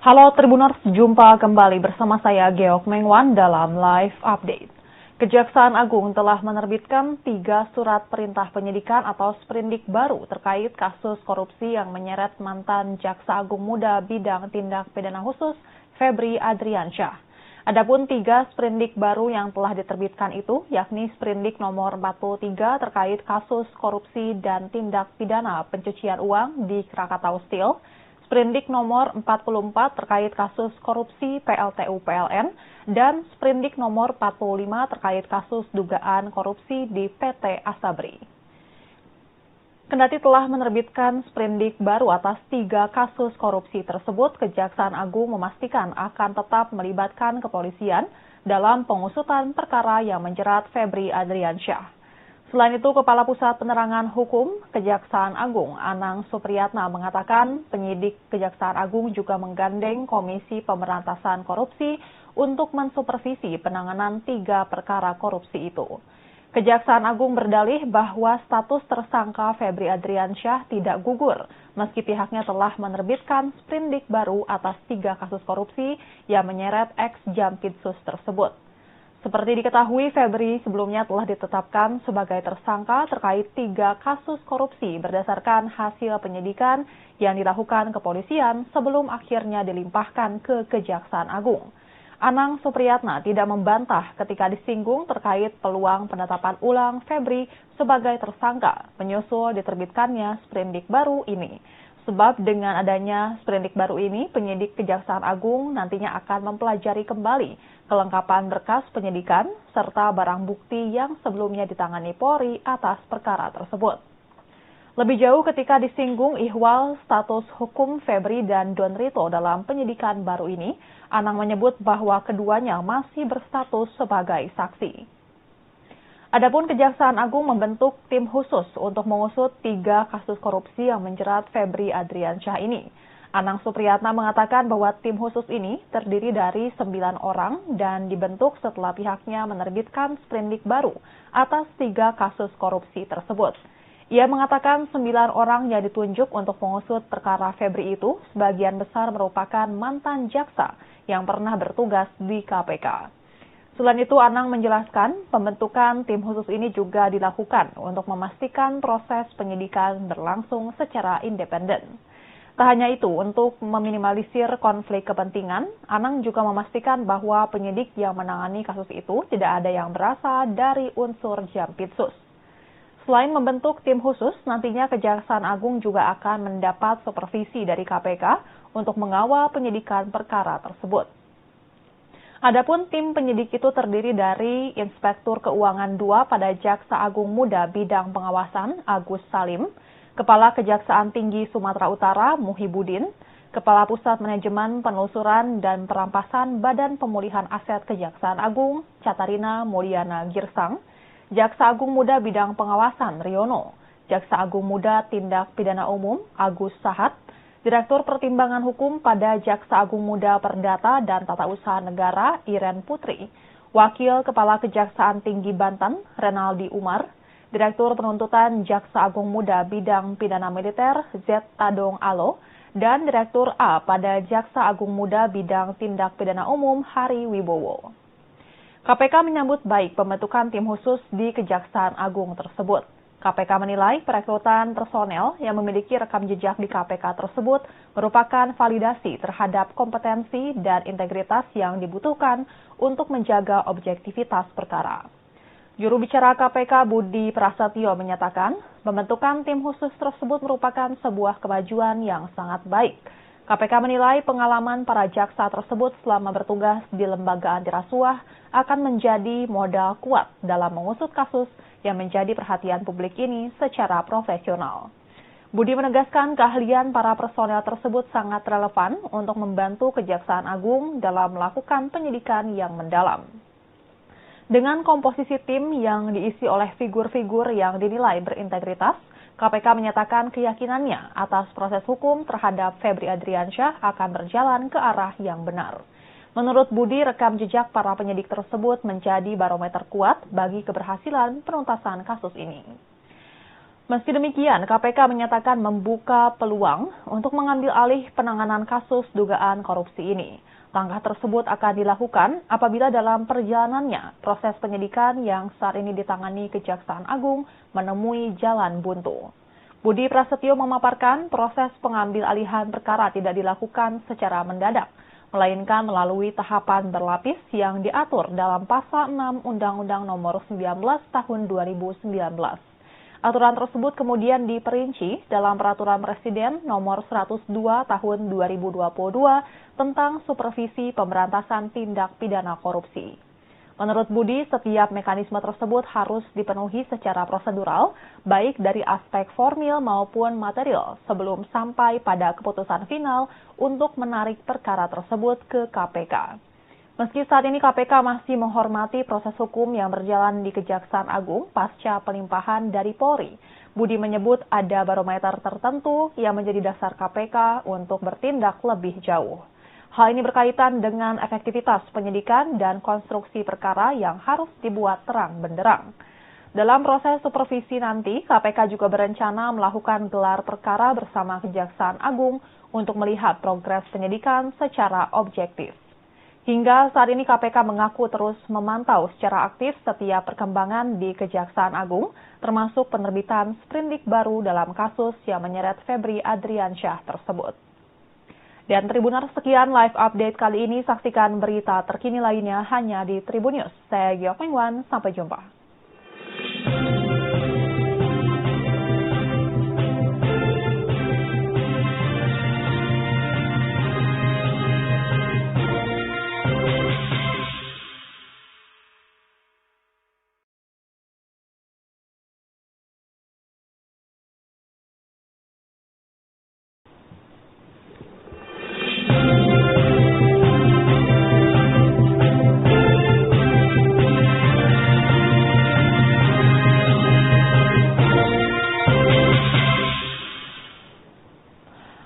Halo Tribuners, jumpa kembali bersama saya Geok Mengwan dalam live update. Kejaksaan Agung telah menerbitkan 3 surat perintah penyidikan atau sprindik baru terkait kasus korupsi yang menyeret mantan Jaksa Agung Muda bidang tindak pidana khusus Febri Adriansyah. Adapun 3 sprindik baru yang telah diterbitkan itu, yakni sprindik nomor 43 terkait kasus korupsi dan tindak pidana pencucian uang di Krakatau Steel, sprindik nomor 44 terkait kasus korupsi PLTU PLN, dan sprindik nomor 45 terkait kasus dugaan korupsi di PT Asabri. Kendati telah menerbitkan sprindik baru atas 3 kasus korupsi tersebut, Kejaksaan Agung memastikan akan tetap melibatkan kepolisian dalam pengusutan perkara yang menjerat Febri Adriansyah. Selain itu, Kepala Pusat Penerangan Hukum Kejaksaan Agung, Anang Supriyatna, mengatakan penyidik Kejaksaan Agung juga menggandeng Komisi Pemberantasan Korupsi untuk mensupervisi penanganan 3 perkara korupsi itu. Kejaksaan Agung berdalih bahwa status tersangka Febri Adriansyah tidak gugur, meski pihaknya telah menerbitkan sprindik baru atas 3 kasus korupsi yang menyeret ex-Jampitsus tersebut. Seperti diketahui, Febri sebelumnya telah ditetapkan sebagai tersangka terkait 3 kasus korupsi berdasarkan hasil penyidikan yang dilakukan kepolisian sebelum akhirnya dilimpahkan ke Kejaksaan Agung. Anang Supriyatna tidak membantah ketika disinggung terkait peluang penetapan ulang Febri sebagai tersangka menyusul diterbitkannya sprindik baru ini. Sebab dengan adanya sprindik baru ini, penyidik Kejaksaan Agung nantinya akan mempelajari kembali kelengkapan berkas penyidikan serta barang bukti yang sebelumnya ditangani Polri atas perkara tersebut. Lebih jauh ketika disinggung ihwal status hukum Febri dan Don Rito dalam penyidikan baru ini, Anang menyebut bahwa keduanya masih berstatus sebagai saksi. Adapun Kejaksaan Agung membentuk tim khusus untuk mengusut 3 kasus korupsi yang menjerat Febri Adriansyah ini. Anang Supriyatna mengatakan bahwa tim khusus ini terdiri dari 9 orang dan dibentuk setelah pihaknya menerbitkan sprindik baru atas 3 kasus korupsi tersebut. Ia mengatakan 9 orang yang ditunjuk untuk mengusut perkara Febri itu sebagian besar merupakan mantan jaksa yang pernah bertugas di KPK. Selain itu, Anang menjelaskan pembentukan tim khusus ini juga dilakukan untuk memastikan proses penyidikan berlangsung secara independen. Tak hanya itu, untuk meminimalisir konflik kepentingan, Anang juga memastikan bahwa penyidik yang menangani kasus itu tidak ada yang berasal dari unsur Jampitsus. Selain membentuk tim khusus, nantinya Kejaksaan Agung juga akan mendapat supervisi dari KPK untuk mengawal penyidikan perkara tersebut. Adapun tim penyidik itu terdiri dari Inspektur Keuangan 2 pada Jaksa Agung Muda Bidang Pengawasan Agus Salim, Kepala Kejaksaan Tinggi Sumatera Utara Muhibudin, Kepala Pusat Manajemen Penelusuran dan Perampasan Badan Pemulihan Aset Kejaksaan Agung Catarina Mulyana Girsang, Jaksa Agung Muda Bidang Pengawasan Riono, Jaksa Agung Muda Tindak Pidana Umum Agus Sahat, Direktur Pertimbangan Hukum pada Jaksa Agung Muda Perdata dan Tata Usaha Negara Iren Putri. Wakil Kepala Kejaksaan Tinggi Banten, Renaldi Umar, Direktur Penuntutan Jaksa Agung Muda Bidang Pidana Militer, Z. Tadong Alo, dan Direktur A pada Jaksa Agung Muda Bidang Tindak Pidana Umum, Hari Wibowo. KPK menyambut baik pembentukan tim khusus di Kejaksaan Agung tersebut. KPK menilai perekrutan personel yang memiliki rekam jejak di KPK tersebut merupakan validasi terhadap kompetensi dan integritas yang dibutuhkan untuk menjaga objektivitas perkara. Juru bicara KPK Budi Prasetyo menyatakan, pembentukan tim khusus tersebut merupakan sebuah kemajuan yang sangat baik. KPK menilai pengalaman para jaksa tersebut selama bertugas di lembaga anti rasuah akan menjadi modal kuat dalam mengusut kasus yang menjadi perhatian publik ini secara profesional. Budi menegaskan keahlian para personel tersebut sangat relevan untuk membantu Kejaksaan Agung dalam melakukan penyidikan yang mendalam. Dengan komposisi tim yang diisi oleh figur-figur yang dinilai berintegritas, KPK menyatakan keyakinannya atas proses hukum terhadap Febri Adriansyah akan berjalan ke arah yang benar. Menurut Budi, rekam jejak para penyidik tersebut menjadi barometer kuat bagi keberhasilan penuntasan kasus ini. Meski demikian, KPK menyatakan membuka peluang untuk mengambil alih penanganan kasus dugaan korupsi ini. Langkah tersebut akan dilakukan apabila dalam perjalanannya proses penyidikan yang saat ini ditangani Kejaksaan Agung menemui jalan buntu. Budi Prasetyo memaparkan proses pengambil alihan perkara tidak dilakukan secara mendadak, melainkan melalui tahapan berlapis yang diatur dalam Pasal 6 Undang-Undang Nomor 19 Tahun 2019. Aturan tersebut kemudian diperinci dalam Peraturan Presiden Nomor 102 Tahun 2022 tentang Supervisi Pemberantasan Tindak Pidana Korupsi. Menurut Budi, setiap mekanisme tersebut harus dipenuhi secara prosedural, baik dari aspek formil maupun material, sebelum sampai pada keputusan final untuk menarik perkara tersebut ke KPK. Meski saat ini KPK masih menghormati proses hukum yang berjalan di Kejaksaan Agung pasca pelimpahan dari Polri, Budi menyebut ada barometer tertentu yang menjadi dasar KPK untuk bertindak lebih jauh. Hal ini berkaitan dengan efektivitas penyidikan dan konstruksi perkara yang harus dibuat terang benderang. Dalam proses supervisi nanti, KPK juga berencana melakukan gelar perkara bersama Kejaksaan Agung untuk melihat progres penyidikan secara objektif. Hingga saat ini KPK mengaku terus memantau secara aktif setiap perkembangan di Kejaksaan Agung, termasuk penerbitan sprindik baru dalam kasus yang menyeret Febri Adriansyah tersebut. Dan Tribuners, sekian live update kali ini. Saksikan berita terkini lainnya hanya di Tribun News. Saya Giok Mengwan, sampai jumpa.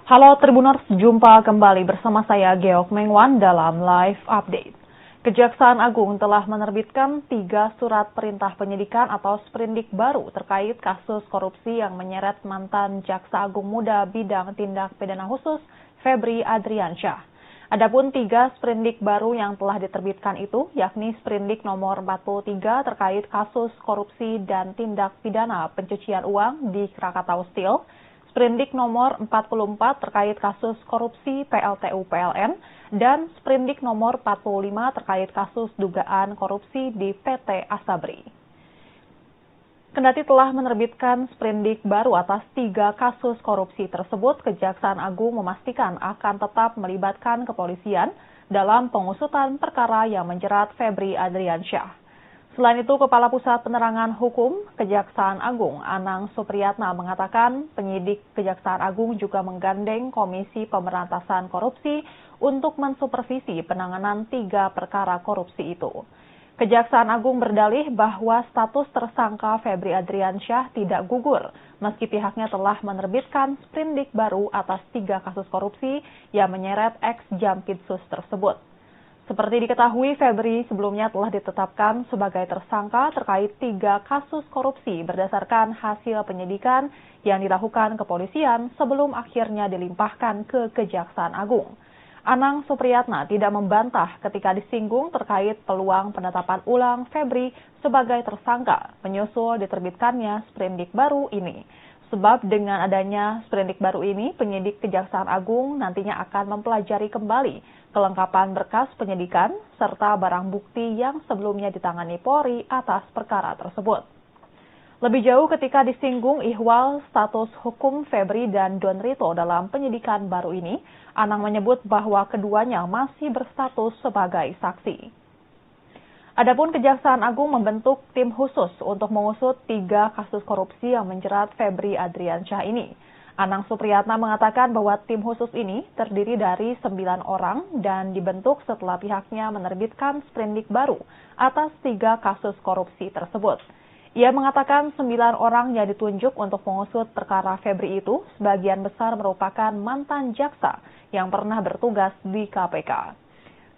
Halo Tribuners, jumpa kembali bersama saya Geok Mengwan dalam Live Update. Kejaksaan Agung telah menerbitkan 3 surat perintah penyidikan atau sprindik baru terkait kasus korupsi yang menyeret mantan Jaksa Agung Muda Bidang Tindak Pidana Khusus Febri Adriansyah. Adapun 3 sprindik baru yang telah diterbitkan itu, yakni sprindik nomor 43 terkait kasus korupsi dan tindak pidana pencucian uang di Krakatau Steel, sprindik nomor 44 terkait kasus korupsi PLTU PLN, dan sprindik nomor 45 terkait kasus dugaan korupsi di PT Asabri. Kendati telah menerbitkan sprindik baru atas 3 kasus korupsi tersebut, Kejaksaan Agung memastikan akan tetap melibatkan kepolisian dalam pengusutan perkara yang menjerat Febri Adriansyah. Selain itu, Kepala Pusat Penerangan Hukum Kejaksaan Agung, Anang Supriyatna, mengatakan penyidik Kejaksaan Agung juga menggandeng Komisi Pemberantasan Korupsi untuk mensupervisi penanganan 3 perkara korupsi itu. Kejaksaan Agung berdalih bahwa status tersangka Febri Adriansyah tidak gugur, meski pihaknya telah menerbitkan sprindik baru atas 3 kasus korupsi yang menyeret ex-Jamkitsus tersebut. Seperti diketahui, Febri sebelumnya telah ditetapkan sebagai tersangka terkait 3 kasus korupsi berdasarkan hasil penyidikan yang dilakukan kepolisian sebelum akhirnya dilimpahkan ke Kejaksaan Agung. Anang Supriyatna tidak membantah ketika disinggung terkait peluang penetapan ulang Febri sebagai tersangka menyusul diterbitkannya sprindik baru ini. Sebab dengan adanya sprindik baru ini, penyidik Kejaksaan Agung nantinya akan mempelajari kembali kelengkapan berkas penyidikan serta barang bukti yang sebelumnya ditangani Polri atas perkara tersebut. Lebih jauh ketika disinggung ihwal status hukum Febri dan Don Rito dalam penyidikan baru ini, Anang menyebut bahwa keduanya masih berstatus sebagai saksi. Adapun Kejaksaan Agung membentuk tim khusus untuk mengusut 3 kasus korupsi yang menjerat Febri Adriansyah ini. Anang Supriyatna mengatakan bahwa tim khusus ini terdiri dari 9 orang dan dibentuk setelah pihaknya menerbitkan sprindik baru atas 3 kasus korupsi tersebut. Ia mengatakan 9 orang yang ditunjuk untuk mengusut perkara Febri itu sebagian besar merupakan mantan jaksa yang pernah bertugas di KPK.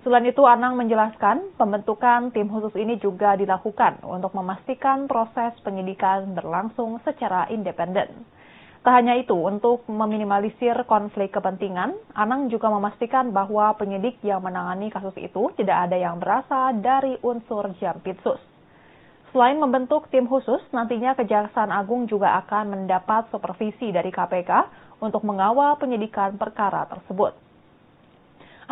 Selain itu, Anang menjelaskan pembentukan tim khusus ini juga dilakukan untuk memastikan proses penyidikan berlangsung secara independen. Tak hanya itu, untuk meminimalisir konflik kepentingan, Anang juga memastikan bahwa penyidik yang menangani kasus itu tidak ada yang berasal dari unsur Jampitsus. Selain membentuk tim khusus, nantinya Kejaksaan Agung juga akan mendapat supervisi dari KPK untuk mengawal penyidikan perkara tersebut.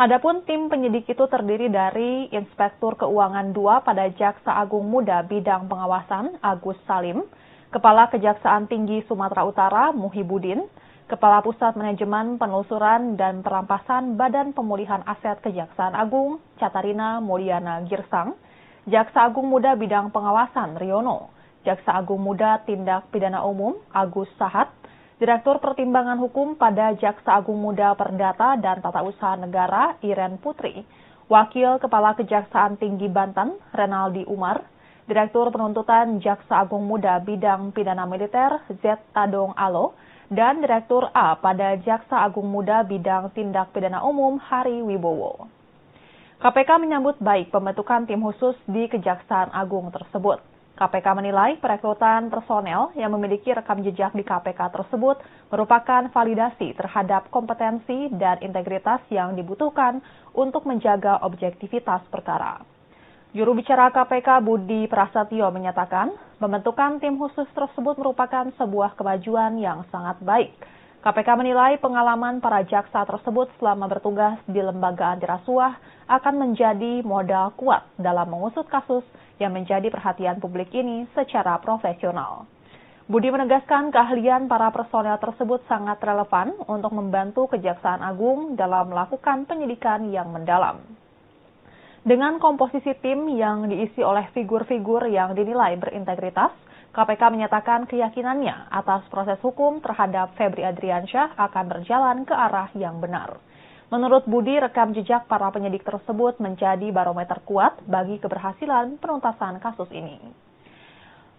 Adapun tim penyidik itu terdiri dari Inspektur Keuangan 2 pada Jaksa Agung Muda Bidang Pengawasan Agus Salim, Kepala Kejaksaan Tinggi Sumatera Utara Muhibudin, Kepala Pusat Manajemen Penelusuran dan Perampasan Badan Pemulihan Aset Kejaksaan Agung Catarina Mulyana Girsang, Jaksa Agung Muda Bidang Pengawasan Riono, Jaksa Agung Muda Tindak Pidana Umum Agus Sahat, Direktur Pertimbangan Hukum pada Jaksa Agung Muda Perdata dan Tata Usaha Negara Iren Putri, Wakil Kepala Kejaksaan Tinggi Banten Renaldi Umar, Direktur Penuntutan Jaksa Agung Muda Bidang Pidana Militer Z. Tadong Alo, dan Direktur A pada Jaksa Agung Muda Bidang Tindak Pidana Umum Hari Wibowo. KPK menyambut baik pembentukan tim khusus di Kejaksaan Agung tersebut. KPK menilai perekrutan personel yang memiliki rekam jejak di KPK tersebut merupakan validasi terhadap kompetensi dan integritas yang dibutuhkan untuk menjaga objektivitas perkara. Juru bicara KPK Budi Prasetyo menyatakan pembentukan tim khusus tersebut merupakan sebuah kemajuan yang sangat baik. KPK menilai pengalaman para jaksa tersebut selama bertugas di lembaga anti rasuah akan menjadi modal kuat dalam mengusut kasus yang menjadi perhatian publik ini secara profesional. Budi menegaskan keahlian para personel tersebut sangat relevan untuk membantu Kejaksaan Agung dalam melakukan penyidikan yang mendalam. Dengan komposisi tim yang diisi oleh figur-figur yang dinilai berintegritas, KPK menyatakan keyakinannya atas proses hukum terhadap Febri Adriansyah akan berjalan ke arah yang benar. Menurut Budi, rekam jejak para penyidik tersebut menjadi barometer kuat bagi keberhasilan penuntasan kasus ini.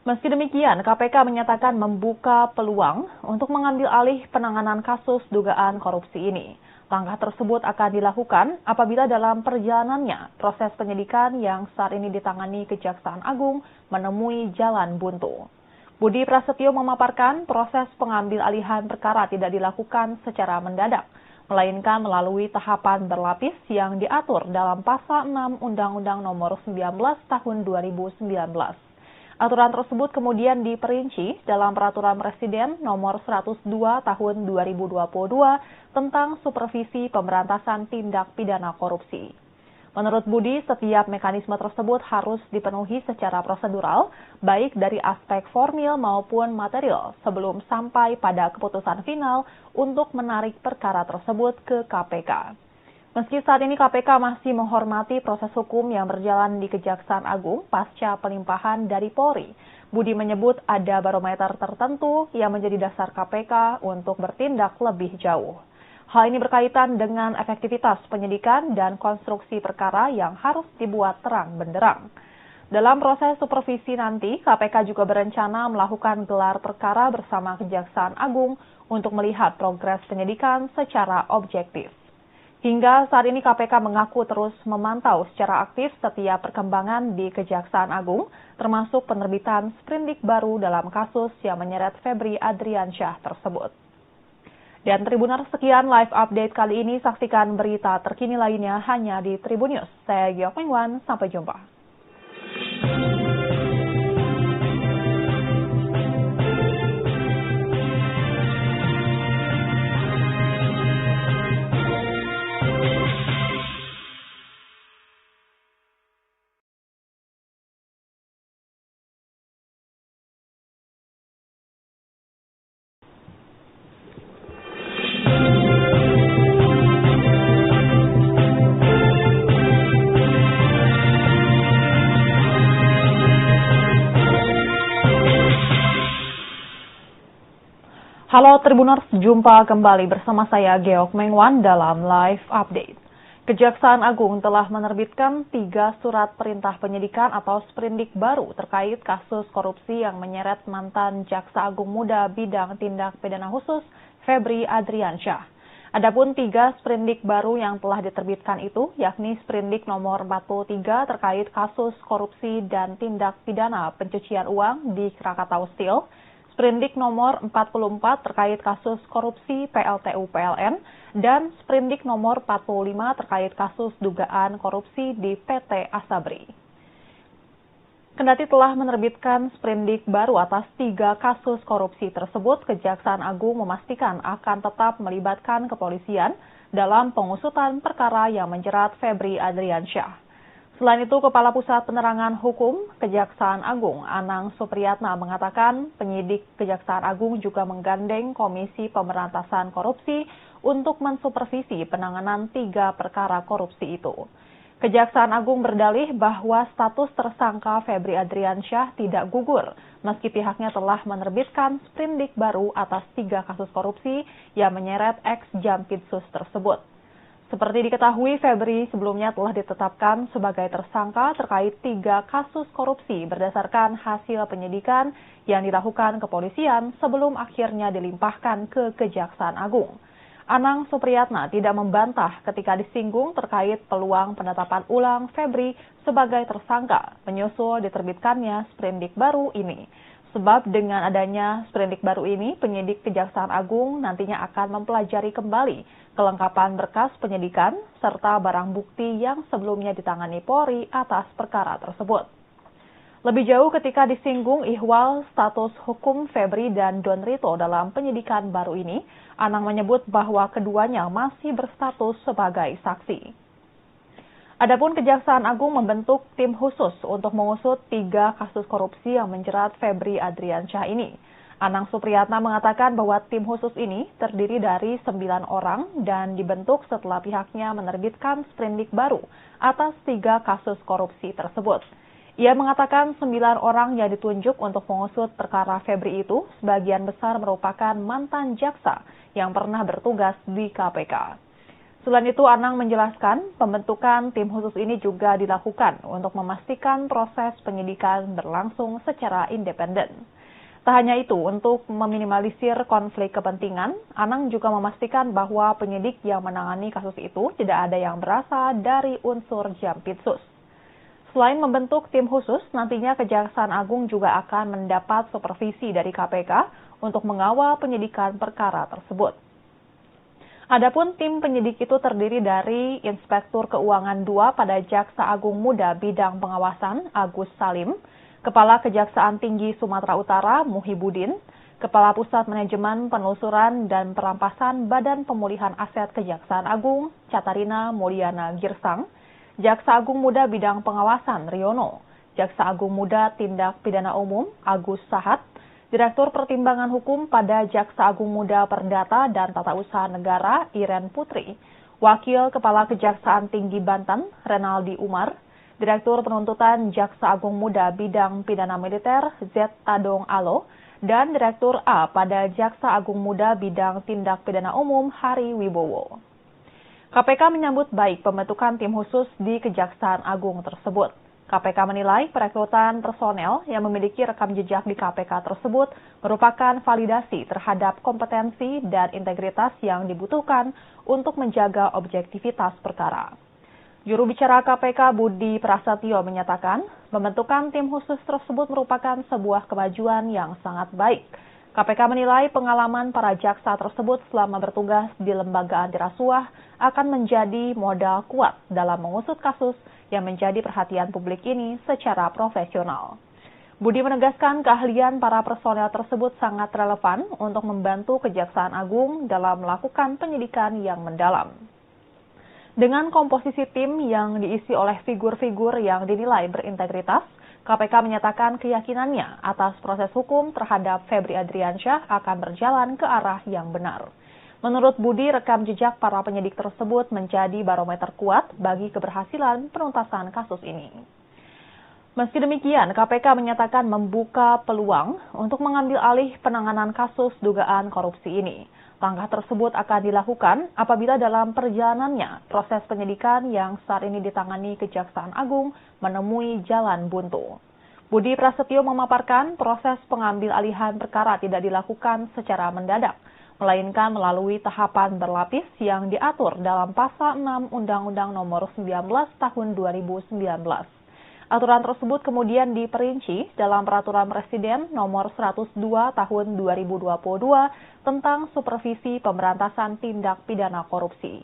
Meski demikian, KPK menyatakan membuka peluang untuk mengambil alih penanganan kasus dugaan korupsi ini. Langkah tersebut akan dilakukan apabila dalam perjalanannya proses penyidikan yang saat ini ditangani Kejaksaan Agung menemui jalan buntu. Budi Prasetyo memaparkan proses pengambil alihan perkara tidak dilakukan secara mendadak, melainkan melalui tahapan berlapis yang diatur dalam Pasal 6 Undang-Undang Nomor 19 Tahun 2019. Aturan tersebut kemudian diperinci dalam Peraturan Presiden Nomor 102 Tahun 2022 tentang Supervisi Pemberantasan Tindak Pidana Korupsi. Menurut Budi, setiap mekanisme tersebut harus dipenuhi secara prosedural, baik dari aspek formil maupun material, sebelum sampai pada keputusan final untuk menarik perkara tersebut ke KPK. Meski saat ini KPK masih menghormati proses hukum yang berjalan di Kejaksaan Agung pasca pelimpahan dari Polri, Budi menyebut ada barometer tertentu yang menjadi dasar KPK untuk bertindak lebih jauh. Hal ini berkaitan dengan efektivitas penyidikan dan konstruksi perkara yang harus dibuat terang benderang. Dalam proses supervisi nanti, KPK juga berencana melakukan gelar perkara bersama Kejaksaan Agung untuk melihat progres penyidikan secara objektif. Hingga saat ini KPK mengaku terus memantau secara aktif setiap perkembangan di Kejaksaan Agung, termasuk penerbitan sprindik baru dalam kasus yang menyeret Febri Adriansyah tersebut. Dan Tribuners, sekian live update kali ini. Saksikan berita terkini lainnya hanya di Tribun News. Saya Giok Mengwan, sampai jumpa. Halo Tribuners, jumpa kembali bersama saya Geok Mengwan dalam live update. Kejaksaan Agung telah menerbitkan 3 surat perintah penyidikan atau sprindik baru terkait kasus korupsi yang menyeret mantan Jaksa Agung Muda bidang tindak pidana khusus Febri Adriansyah. Adapun 3 sprindik baru yang telah diterbitkan itu, yakni sprindik nomor 43 terkait kasus korupsi dan tindak pidana pencucian uang di Krakatau Steel, sprindik nomor 44 terkait kasus korupsi PLTU PLN, dan sprindik nomor 45 terkait kasus dugaan korupsi di PT Asabri. Kendati telah menerbitkan sprindik baru atas 3 kasus korupsi tersebut, Kejaksaan Agung memastikan akan tetap melibatkan kepolisian dalam pengusutan perkara yang menjerat Febri Adriansyah. Selain itu, Kepala Pusat Penerangan Hukum Kejaksaan Agung, Anang Supriyatna, mengatakan penyidik Kejaksaan Agung juga menggandeng Komisi Pemberantasan Korupsi untuk mensupervisi penanganan 3 perkara korupsi itu. Kejaksaan Agung berdalih bahwa status tersangka Febri Adriansyah tidak gugur, meski pihaknya telah menerbitkan sprindik baru atas 3 kasus korupsi yang menyeret ex-Jampitsus tersebut. Seperti diketahui, Febri sebelumnya telah ditetapkan sebagai tersangka terkait 3 kasus korupsi berdasarkan hasil penyidikan yang dilakukan kepolisian sebelum akhirnya dilimpahkan ke Kejaksaan Agung. Anang Supriyatna tidak membantah ketika disinggung terkait peluang penetapan ulang Febri sebagai tersangka menyusul diterbitkannya sprindik baru ini. Sebab dengan adanya sprindik baru ini, penyidik Kejaksaan Agung nantinya akan mempelajari kembali kelengkapan berkas penyidikan serta barang bukti yang sebelumnya ditangani Polri atas perkara tersebut. Lebih jauh ketika disinggung ihwal status hukum Febri dan Don Rito dalam penyidikan baru ini, Anang menyebut bahwa keduanya masih berstatus sebagai saksi. Adapun Kejaksaan Agung membentuk tim khusus untuk mengusut 3 kasus korupsi yang menjerat Febri Adriansyah ini. Anang Supriyatna mengatakan bahwa tim khusus ini terdiri dari 9 orang dan dibentuk setelah pihaknya menerbitkan sprindik baru atas 3 kasus korupsi tersebut. Ia mengatakan 9 orang yang ditunjuk untuk mengusut perkara Febri itu sebagian besar merupakan mantan jaksa yang pernah bertugas di KPK. Selain itu, Anang menjelaskan pembentukan tim khusus ini juga dilakukan untuk memastikan proses penyidikan berlangsung secara independen. Tak hanya itu, untuk meminimalisir konflik kepentingan, Anang juga memastikan bahwa penyidik yang menangani kasus itu tidak ada yang berasal dari unsur Jampitsus. Selain membentuk tim khusus, nantinya Kejaksaan Agung juga akan mendapat supervisi dari KPK untuk mengawal penyidikan perkara tersebut. Adapun tim penyidik itu terdiri dari Inspektur Keuangan 2 pada Jaksa Agung Muda Bidang Pengawasan Agus Salim, Kepala Kejaksaan Tinggi Sumatera Utara Muhibudin, Kepala Pusat Manajemen Penelusuran dan Perampasan Badan Pemulihan Aset Kejaksaan Agung Catarina Mulyana Girsang, Jaksa Agung Muda Bidang Pengawasan Riono, Jaksa Agung Muda Tindak Pidana Umum Agus Sahat, Direktur Pertimbangan Hukum pada Jaksa Agung Muda Perdata dan Tata Usaha Negara Iren Putri, Wakil Kepala Kejaksaan Tinggi Banten Renaldi Umar, Direktur Penuntutan Jaksa Agung Muda Bidang Pidana Militer Z. Tadong Alo, dan Direktur A pada Jaksa Agung Muda Bidang Tindak Pidana Umum Hari Wibowo. KPK menyambut baik pembentukan tim khusus di Kejaksaan Agung tersebut. KPK menilai perekrutan personel yang memiliki rekam jejak di KPK tersebut merupakan validasi terhadap kompetensi dan integritas yang dibutuhkan untuk menjaga objektivitas perkara. Juru bicara KPK Budi Prasetyo menyatakan, pembentukan tim khusus tersebut merupakan sebuah kemajuan yang sangat baik. KPK menilai pengalaman para jaksa tersebut selama bertugas di lembaga anti rasuah akan menjadi modal kuat dalam mengusut kasus yang menjadi perhatian publik ini secara profesional. Budi menegaskan keahlian para personel tersebut sangat relevan untuk membantu Kejaksaan Agung dalam melakukan penyidikan yang mendalam. Dengan komposisi tim yang diisi oleh figur-figur yang dinilai berintegritas, KPK menyatakan keyakinannya atas proses hukum terhadap Febri Adriansyah akan berjalan ke arah yang benar. Menurut Budi, rekam jejak para penyidik tersebut menjadi barometer kuat bagi keberhasilan penuntasan kasus ini. Meski demikian, KPK menyatakan membuka peluang untuk mengambil alih penanganan kasus dugaan korupsi ini. Langkah tersebut akan dilakukan apabila dalam perjalanannya proses penyidikan yang saat ini ditangani Kejaksaan Agung menemui jalan buntu. Budi Prasetyo memaparkan proses pengambil alihan perkara tidak dilakukan secara mendadak, melainkan melalui tahapan berlapis yang diatur dalam Pasal 6 Undang-Undang Nomor 19 Tahun 2019. Aturan tersebut kemudian diperinci dalam Peraturan Presiden Nomor 102 Tahun 2022 tentang Supervisi Pemberantasan Tindak Pidana Korupsi.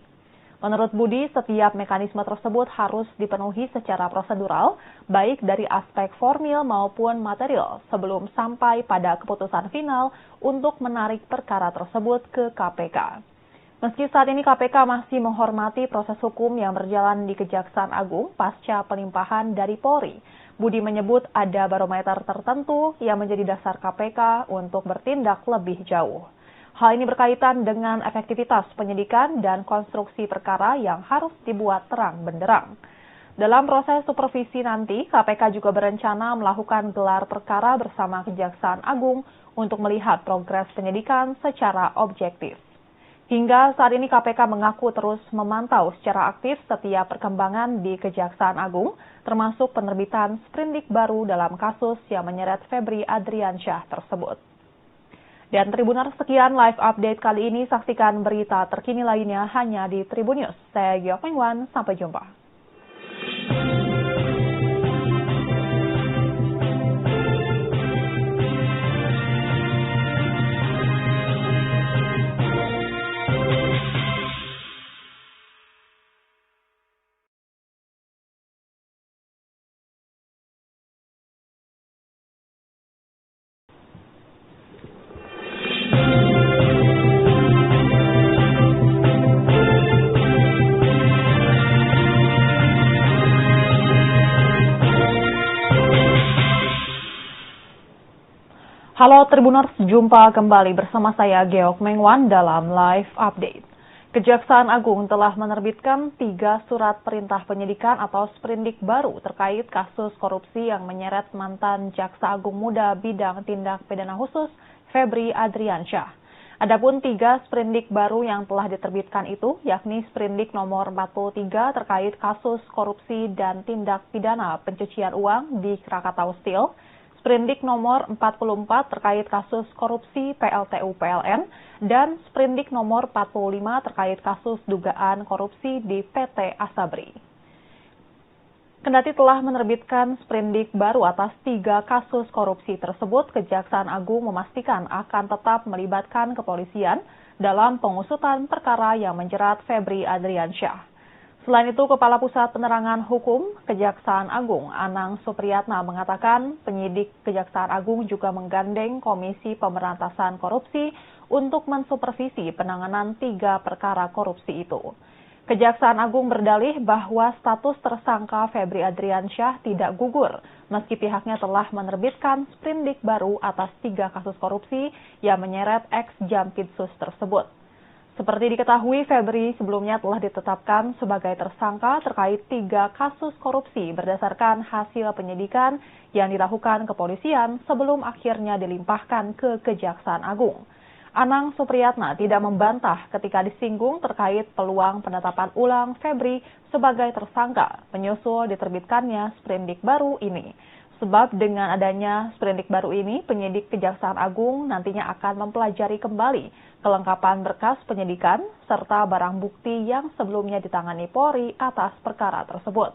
Menurut Budi, setiap mekanisme tersebut harus dipenuhi secara prosedural, baik dari aspek formil maupun material, sebelum sampai pada keputusan final untuk menarik perkara tersebut ke KPK. Meski saat ini KPK masih menghormati proses hukum yang berjalan di Kejaksaan Agung pasca pelimpahan dari Polri, Budi menyebut ada barometer tertentu yang menjadi dasar KPK untuk bertindak lebih jauh. Hal ini berkaitan dengan efektivitas penyidikan dan konstruksi perkara yang harus dibuat terang benderang. Dalam proses supervisi nanti, KPK juga berencana melakukan gelar perkara bersama Kejaksaan Agung untuk melihat progres penyidikan secara objektif. Hingga saat ini KPK mengaku terus memantau secara aktif setiap perkembangan di Kejaksaan Agung, termasuk penerbitan sprindik baru dalam kasus yang menyeret Febri Adriansyah tersebut. Dan Tribuners, sekian live update kali ini. Saksikan berita terkini lainnya hanya di Tribun News. Saya Giok Mengwan, sampai jumpa. Halo Tribuners, jumpa kembali bersama saya Geok Mengwan dalam live update. Kejaksaan Agung telah menerbitkan 3 surat perintah penyidikan atau sprindik baru terkait kasus korupsi yang menyeret mantan Jaksa Agung Muda bidang tindak pidana khusus Febri Adriansyah. Adapun 3 sprindik baru yang telah diterbitkan itu, yakni sprindik nomor 43 terkait kasus korupsi dan tindak pidana pencucian uang di Krakatau Steel, sprindik nomor 44 terkait kasus korupsi PLTU PLN, dan sprindik nomor 45 terkait kasus dugaan korupsi di PT Asabri. Kendati telah menerbitkan sprindik baru atas 3 kasus korupsi tersebut, Kejaksaan Agung memastikan akan tetap melibatkan kepolisian dalam pengusutan perkara yang menjerat Febri Adriansyah. Selain itu, Kepala Pusat Penerangan Hukum Kejaksaan Agung, Anang Supriyatna, mengatakan penyidik Kejaksaan Agung juga menggandeng Komisi Pemberantasan Korupsi untuk mensupervisi penanganan 3 perkara korupsi itu. Kejaksaan Agung berdalih bahwa status tersangka Febri Adriansyah tidak gugur, meski pihaknya telah menerbitkan sprindik baru atas 3 kasus korupsi yang menyeret ex-Jampitsus tersebut. Seperti diketahui, Febri sebelumnya telah ditetapkan sebagai tersangka terkait 3 kasus korupsi berdasarkan hasil penyidikan yang dilakukan kepolisian sebelum akhirnya dilimpahkan ke Kejaksaan Agung. Anang Supriyatna tidak membantah ketika disinggung terkait peluang penetapan ulang Febri sebagai tersangka menyusul diterbitkannya sprindik baru ini. Sebab dengan adanya sprindik baru ini, penyidik Kejaksaan Agung nantinya akan mempelajari kembali kelengkapan berkas penyidikan serta barang bukti yang sebelumnya ditangani Polri atas perkara tersebut.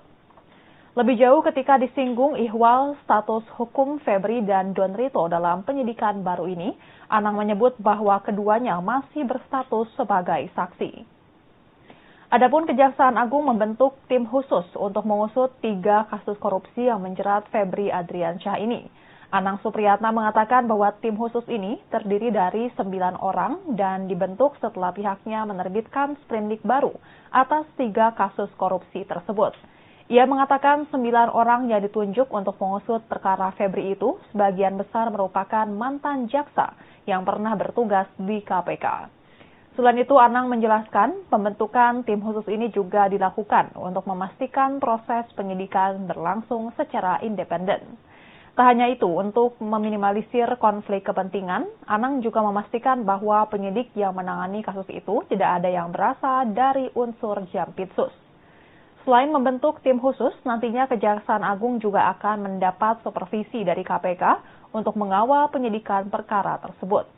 Lebih jauh ketika disinggung ihwal status hukum Febri dan Don Rito dalam penyidikan baru ini, Anang menyebut bahwa keduanya masih berstatus sebagai saksi. Adapun Kejaksaan Agung membentuk tim khusus untuk mengusut 3 kasus korupsi yang menjerat Febri Adriansyah ini. Anang Supriyatna mengatakan bahwa tim khusus ini terdiri dari 9 orang dan dibentuk setelah pihaknya menerbitkan sprindik baru atas 3 kasus korupsi tersebut. Ia mengatakan 9 orang yang ditunjuk untuk mengusut perkara Febri itu sebagian besar merupakan mantan jaksa yang pernah bertugas di KPK. Selain itu, Anang menjelaskan pembentukan tim khusus ini juga dilakukan untuk memastikan proses penyidikan berlangsung secara independen. Tak hanya itu, untuk meminimalisir konflik kepentingan, Anang juga memastikan bahwa penyidik yang menangani kasus itu tidak ada yang berasal dari unsur Jampitsus. Selain membentuk tim khusus, nantinya Kejaksaan Agung juga akan mendapat supervisi dari KPK untuk mengawal penyidikan perkara tersebut.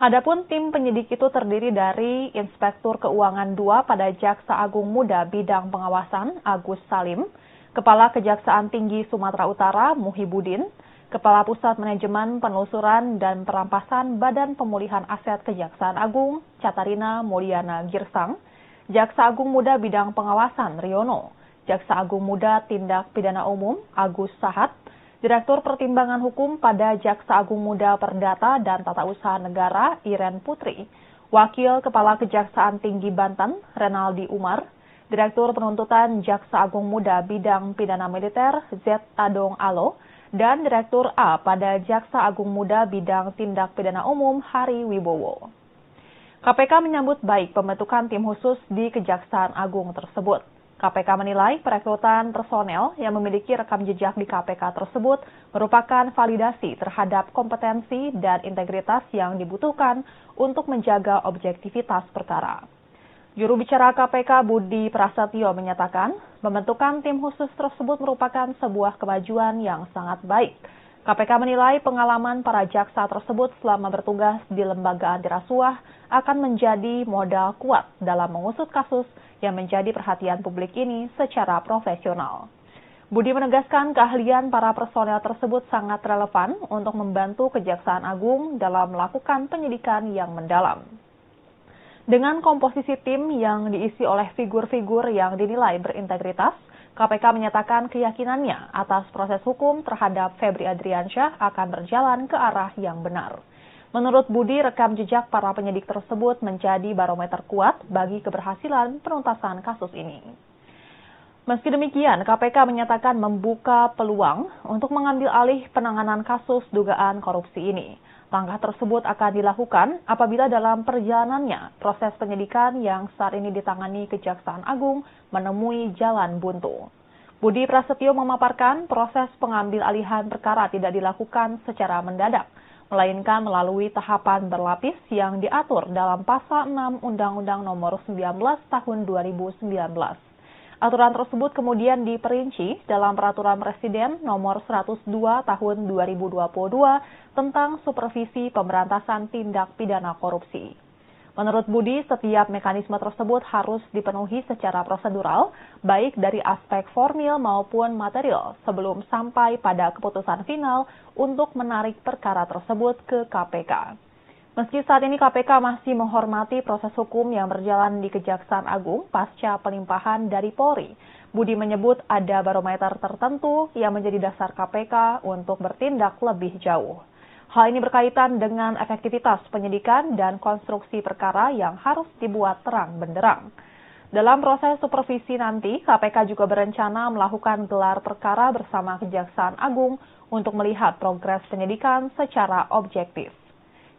Adapun tim penyidik itu terdiri dari Inspektur Keuangan 2 pada Jaksa Agung Muda Bidang Pengawasan Agus Salim, Kepala Kejaksaan Tinggi Sumatera Utara Muhibudin, Kepala Pusat Manajemen Penelusuran dan Perampasan Badan Pemulihan Aset Kejaksaan Agung Catarina Mulyana Girsang, Jaksa Agung Muda Bidang Pengawasan Riono, Jaksa Agung Muda Tindak Pidana Umum Agus Sahat, Direktur Pertimbangan Hukum pada Jaksa Agung Muda Perdata dan Tata Usaha Negara Iren Putri, Wakil Kepala Kejaksaan Tinggi Banten Renaldi Umar, Direktur Penuntutan Jaksa Agung Muda Bidang Pidana Militer Z. Tadong Alo, dan Direktur A pada Jaksa Agung Muda Bidang Tindak Pidana Umum Hari Wibowo. KPK menyambut baik pembentukan tim khusus di Kejaksaan Agung tersebut. KPK menilai perekrutan personel yang memiliki rekam jejak di KPK tersebut merupakan validasi terhadap kompetensi dan integritas yang dibutuhkan untuk menjaga objektivitas perkara. Juru bicara KPK Budi Prasetyo menyatakan pembentukan tim khusus tersebut merupakan sebuah kemajuan yang sangat baik. KPK menilai pengalaman para jaksa tersebut selama bertugas di lembaga anti rasuah akan menjadi modal kuat dalam mengusut kasus yang menjadi perhatian publik ini secara profesional. Budi menegaskan keahlian para personel tersebut sangat relevan untuk membantu Kejaksaan Agung dalam melakukan penyidikan yang mendalam. Dengan komposisi tim yang diisi oleh figur-figur yang dinilai berintegritas, KPK menyatakan keyakinannya atas proses hukum terhadap Febri Adriansyah akan berjalan ke arah yang benar. Menurut Budi, rekam jejak para penyidik tersebut menjadi barometer kuat bagi keberhasilan penuntasan kasus ini. Meski demikian, KPK menyatakan membuka peluang untuk mengambil alih penanganan kasus dugaan korupsi ini. Langkah tersebut akan dilakukan apabila dalam perjalanannya proses penyidikan yang saat ini ditangani Kejaksaan Agung menemui jalan buntu. Budi Prasetyo memaparkan proses pengambil alihan perkara tidak dilakukan secara mendadak, melainkan melalui tahapan berlapis yang diatur dalam Pasal 6 Undang-Undang Nomor 19 Tahun 2019. Aturan tersebut kemudian diperinci dalam Peraturan Presiden Nomor 102 Tahun 2022 tentang Supervisi Pemberantasan Tindak Pidana Korupsi. Menurut Budi, setiap mekanisme tersebut harus dipenuhi secara prosedural, baik dari aspek formil maupun material, sebelum sampai pada keputusan final untuk menarik perkara tersebut ke KPK. Meski saat ini KPK masih menghormati proses hukum yang berjalan di Kejaksaan Agung pasca pelimpahan dari Polri, Budi menyebut ada barometer tertentu yang menjadi dasar KPK untuk bertindak lebih jauh. Hal ini berkaitan dengan efektivitas penyidikan dan konstruksi perkara yang harus dibuat terang benderang. Dalam proses supervisi nanti, KPK juga berencana melakukan gelar perkara bersama Kejaksaan Agung untuk melihat progres penyidikan secara objektif.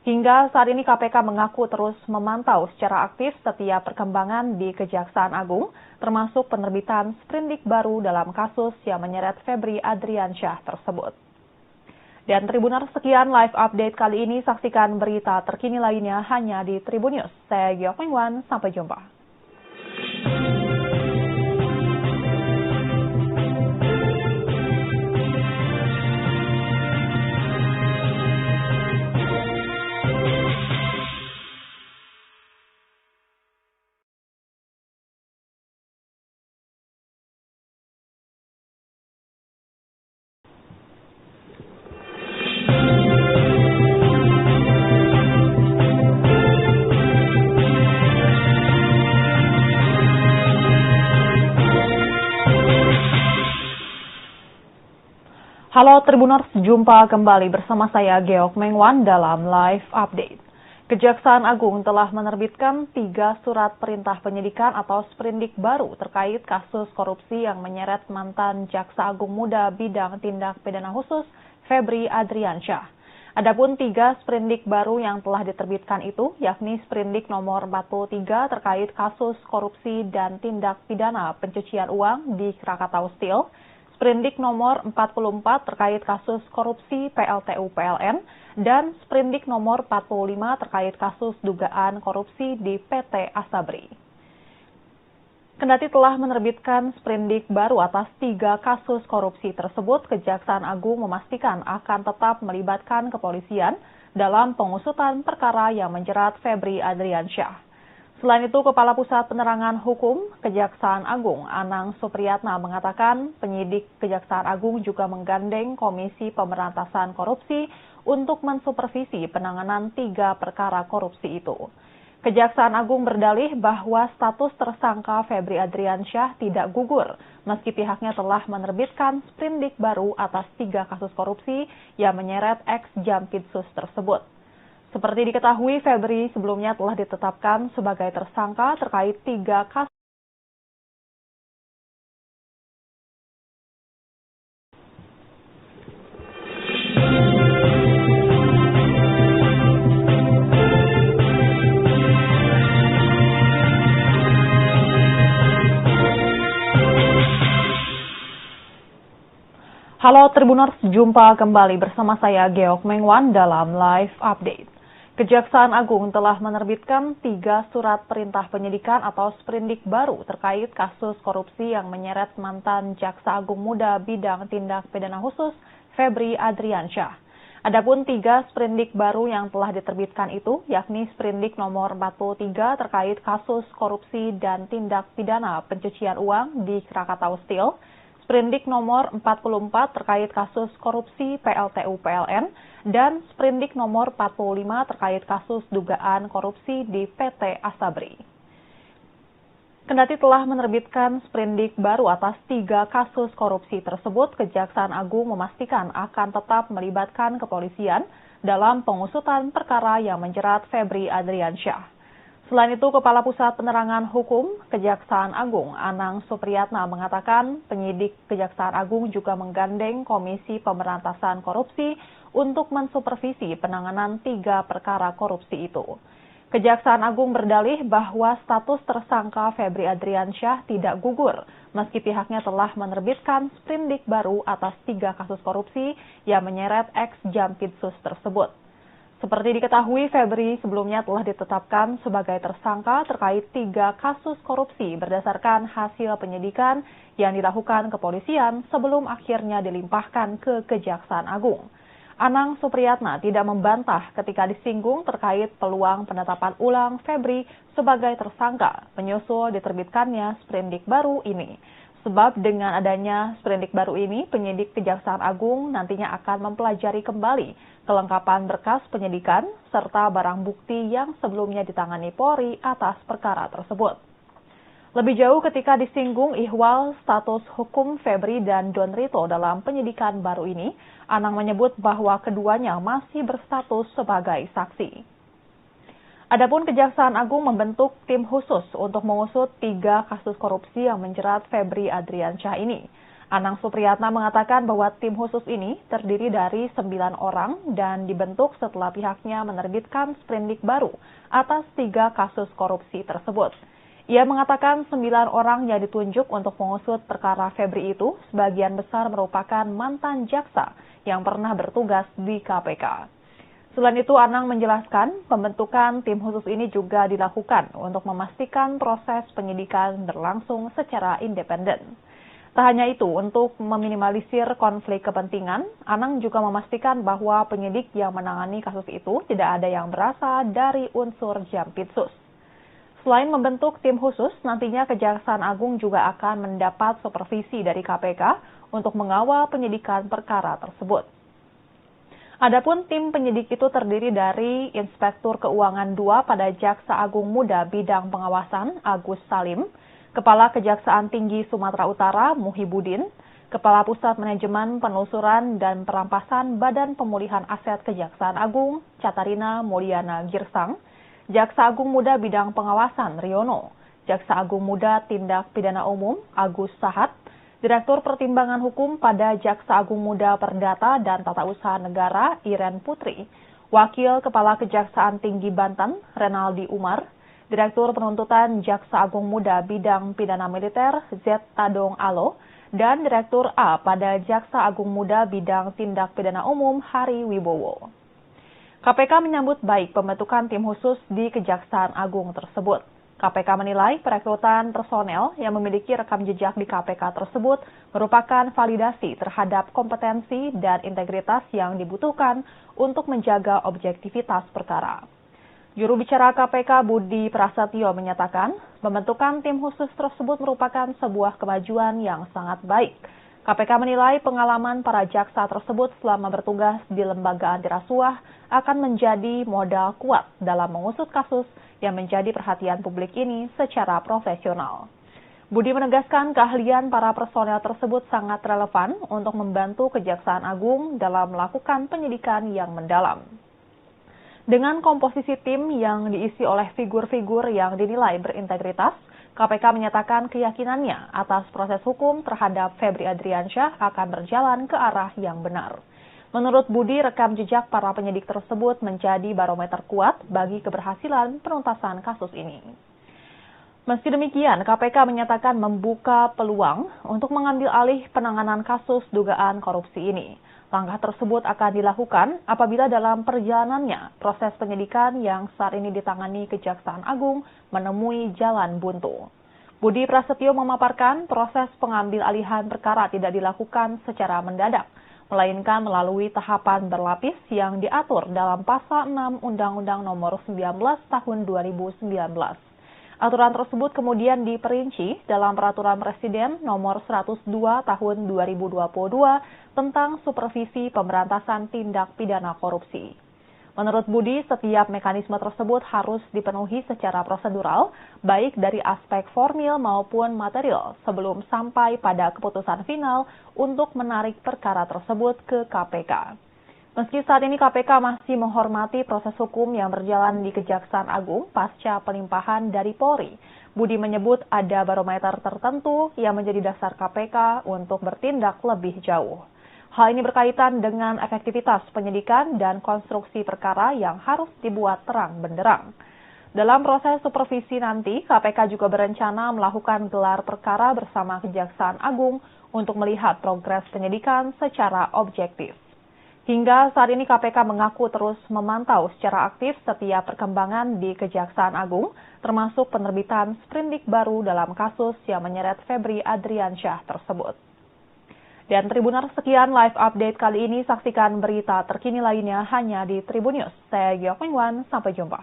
Hingga saat ini KPK mengaku terus memantau secara aktif setiap perkembangan di Kejaksaan Agung, termasuk penerbitan sprindik baru dalam kasus yang menyeret Febri Adriansyah tersebut. Dan Tribuners, sekian live update kali ini. Saksikan berita terkini lainnya hanya di Tribun News. Saya Giok Mengwan, sampai jumpa. Halo Tribuners, jumpa kembali bersama saya Geok Mengwan dalam live update. Kejaksaan Agung telah menerbitkan 3 surat perintah penyidikan atau sprindik baru terkait kasus korupsi yang menyeret mantan Jaksa Agung Muda bidang tindak pidana khusus Febri Adriansyah. Adapun 3 sprindik baru yang telah diterbitkan itu, yakni sprindik nomor 43 terkait kasus korupsi dan tindak pidana pencucian uang di Krakatau Steel, sprindik nomor 44 terkait kasus korupsi PLTU PLN, dan sprindik nomor 45 terkait kasus dugaan korupsi di PT Asabri. Kendati telah menerbitkan sprindik baru atas 3 kasus korupsi tersebut, Kejaksaan Agung memastikan akan tetap melibatkan kepolisian dalam pengusutan perkara yang menjerat Febri Adriansyah. Selain itu, Kepala Pusat Penerangan Hukum Kejaksaan Agung, Anang Supriyatna, mengatakan penyidik Kejaksaan Agung juga menggandeng Komisi Pemberantasan Korupsi untuk mensupervisi penanganan 3 perkara korupsi itu. Kejaksaan Agung berdalih bahwa status tersangka Febri Adriansyah tidak gugur, meski pihaknya telah menerbitkan sprindik baru atas 3 kasus korupsi yang menyeret ex-Jampitsus tersebut. Seperti diketahui, Febri sebelumnya telah ditetapkan sebagai tersangka terkait 3 kasus. Halo Tribuners, jumpa kembali bersama saya Geok Mengwan dalam live update. Kejaksaan Agung telah menerbitkan 3 surat perintah penyidikan atau sprindik baru terkait kasus korupsi yang menyeret mantan Jaksa Agung Muda bidang tindak pidana khusus Febri Adriansyah. Adapun 3 sprindik baru yang telah diterbitkan itu, yakni sprindik nomor 43 terkait kasus korupsi dan tindak pidana pencucian uang di Krakatau Steel, sprindik nomor 44 terkait kasus korupsi PLTU PLN, dan sprindik nomor 45 terkait kasus dugaan korupsi di PT Asabri. Kendati telah menerbitkan sprindik baru atas 3 kasus korupsi tersebut, Kejaksaan Agung memastikan akan tetap melibatkan kepolisian dalam pengusutan perkara yang menjerat Febri Adriansyah. Selain itu, Kepala Pusat Penerangan Hukum Kejaksaan Agung, Anang Supriyatna, mengatakan penyidik Kejaksaan Agung juga menggandeng Komisi Pemberantasan Korupsi untuk mensupervisi penanganan 3 perkara korupsi itu. Kejaksaan Agung berdalih bahwa status tersangka Febri Adriansyah tidak gugur, meski pihaknya telah menerbitkan sprindik baru atas 3 kasus korupsi yang menyeret ex-Jampitsus tersebut. Seperti diketahui, Febri sebelumnya telah ditetapkan sebagai tersangka terkait 3 kasus korupsi berdasarkan hasil penyidikan yang dilakukan kepolisian sebelum akhirnya dilimpahkan ke Kejaksaan Agung. Anang Supriyatna tidak membantah ketika disinggung terkait peluang penetapan ulang Febri sebagai tersangka menyusul diterbitkannya sprindik baru ini. Sebab dengan adanya sprindik baru ini, penyidik Kejaksaan Agung nantinya akan mempelajari kembali kelengkapan berkas penyidikan serta barang bukti yang sebelumnya ditangani Polri atas perkara tersebut. Lebih jauh ketika disinggung ihwal status hukum Febri dan Don Rito dalam penyidikan baru ini, Anang menyebut bahwa keduanya masih berstatus sebagai saksi. Adapun Kejaksaan Agung membentuk tim khusus untuk mengusut 3 kasus korupsi yang menjerat Febri Adriansyah ini. Anang Supriyatna mengatakan bahwa tim khusus ini terdiri dari 9 orang dan dibentuk setelah pihaknya menerbitkan sprindik baru atas 3 kasus korupsi tersebut. Ia mengatakan 9 orang yang ditunjuk untuk mengusut perkara Febri itu sebagian besar merupakan mantan jaksa yang pernah bertugas di KPK. Selain itu, Anang menjelaskan pembentukan tim khusus ini juga dilakukan untuk memastikan proses penyidikan berlangsung secara independen. Tak hanya itu, untuk meminimalisir konflik kepentingan, Anang juga memastikan bahwa penyidik yang menangani kasus itu tidak ada yang berasal dari unsur Jampitsus. Selain membentuk tim khusus, nantinya Kejaksaan Agung juga akan mendapat supervisi dari KPK untuk mengawal penyidikan perkara tersebut. Adapun tim penyidik itu terdiri dari Inspektur Keuangan II pada Jaksa Agung Muda Bidang Pengawasan Agus Salim, Kepala Kejaksaan Tinggi Sumatera Utara Muhibudin, Kepala Pusat Manajemen Penelusuran dan Perampasan Badan Pemulihan Aset Kejaksaan Agung Catarina Mulyana Girsang, Jaksa Agung Muda Bidang Pengawasan Riono, Jaksa Agung Muda Tindak Pidana Umum Agus Sahat, Direktur Pertimbangan Hukum pada Jaksa Agung Muda Perdata dan Tata Usaha Negara Iren Putri, Wakil Kepala Kejaksaan Tinggi Banten Renaldi Umar, Direktur Penuntutan Jaksa Agung Muda Bidang Pidana Militer Z. Tadong Alo, dan Direktur A pada Jaksa Agung Muda Bidang Tindak Pidana Umum Hari Wibowo. KPK menyambut baik pembentukan tim khusus di Kejaksaan Agung tersebut. KPK menilai perekrutan personel yang memiliki rekam jejak di KPK tersebut merupakan validasi terhadap kompetensi dan integritas yang dibutuhkan untuk menjaga objektivitas perkara. Juru bicara KPK Budi Prasetyo menyatakan pembentukan tim khusus tersebut merupakan sebuah kemajuan yang sangat baik. KPK menilai pengalaman para jaksa tersebut selama bertugas di lembaga anti rasuah akan menjadi modal kuat dalam mengusut kasus yang menjadi perhatian publik ini secara profesional. Budi menegaskan keahlian para personel tersebut sangat relevan untuk membantu Kejaksaan Agung dalam melakukan penyidikan yang mendalam. Dengan komposisi tim yang diisi oleh figur-figur yang dinilai berintegritas, KPK menyatakan keyakinannya atas proses hukum terhadap Febri Adriansyah akan berjalan ke arah yang benar. Menurut Budi, rekam jejak para penyidik tersebut menjadi barometer kuat bagi keberhasilan penuntasan kasus ini. Meski demikian, KPK menyatakan membuka peluang untuk mengambil alih penanganan kasus dugaan korupsi ini. Langkah tersebut akan dilakukan apabila dalam perjalanannya proses penyidikan yang saat ini ditangani Kejaksaan Agung menemui jalan buntu. Budi Prasetyo memaparkan proses pengambil alihan perkara tidak dilakukan secara mendadak, melainkan melalui tahapan berlapis yang diatur dalam Pasal 6 Undang-Undang Nomor 19 Tahun 2019. Aturan tersebut kemudian diperinci dalam Peraturan Presiden Nomor 102 Tahun 2022 tentang Supervisi Pemberantasan Tindak Pidana Korupsi. Menurut Budi, setiap mekanisme tersebut harus dipenuhi secara prosedural, baik dari aspek formil maupun material, sebelum sampai pada keputusan final untuk menarik perkara tersebut ke KPK. Meski saat ini KPK masih menghormati proses hukum yang berjalan di Kejaksaan Agung pasca pelimpahan dari Polri, Budi menyebut ada barometer tertentu yang menjadi dasar KPK untuk bertindak lebih jauh. Hal ini berkaitan dengan efektivitas penyidikan dan konstruksi perkara yang harus dibuat terang benderang. Dalam proses supervisi nanti, KPK juga berencana melakukan gelar perkara bersama Kejaksaan Agung untuk melihat progres penyidikan secara objektif. Hingga saat ini KPK mengaku terus memantau secara aktif setiap perkembangan di Kejaksaan Agung, termasuk penerbitan sprindik baru dalam kasus yang menyeret Febri Adriansyah tersebut. Dan Tribuners, sekian live update kali ini. Saksikan berita terkini lainnya hanya di Tribun News. Saya Geok Mingwan, sampai jumpa.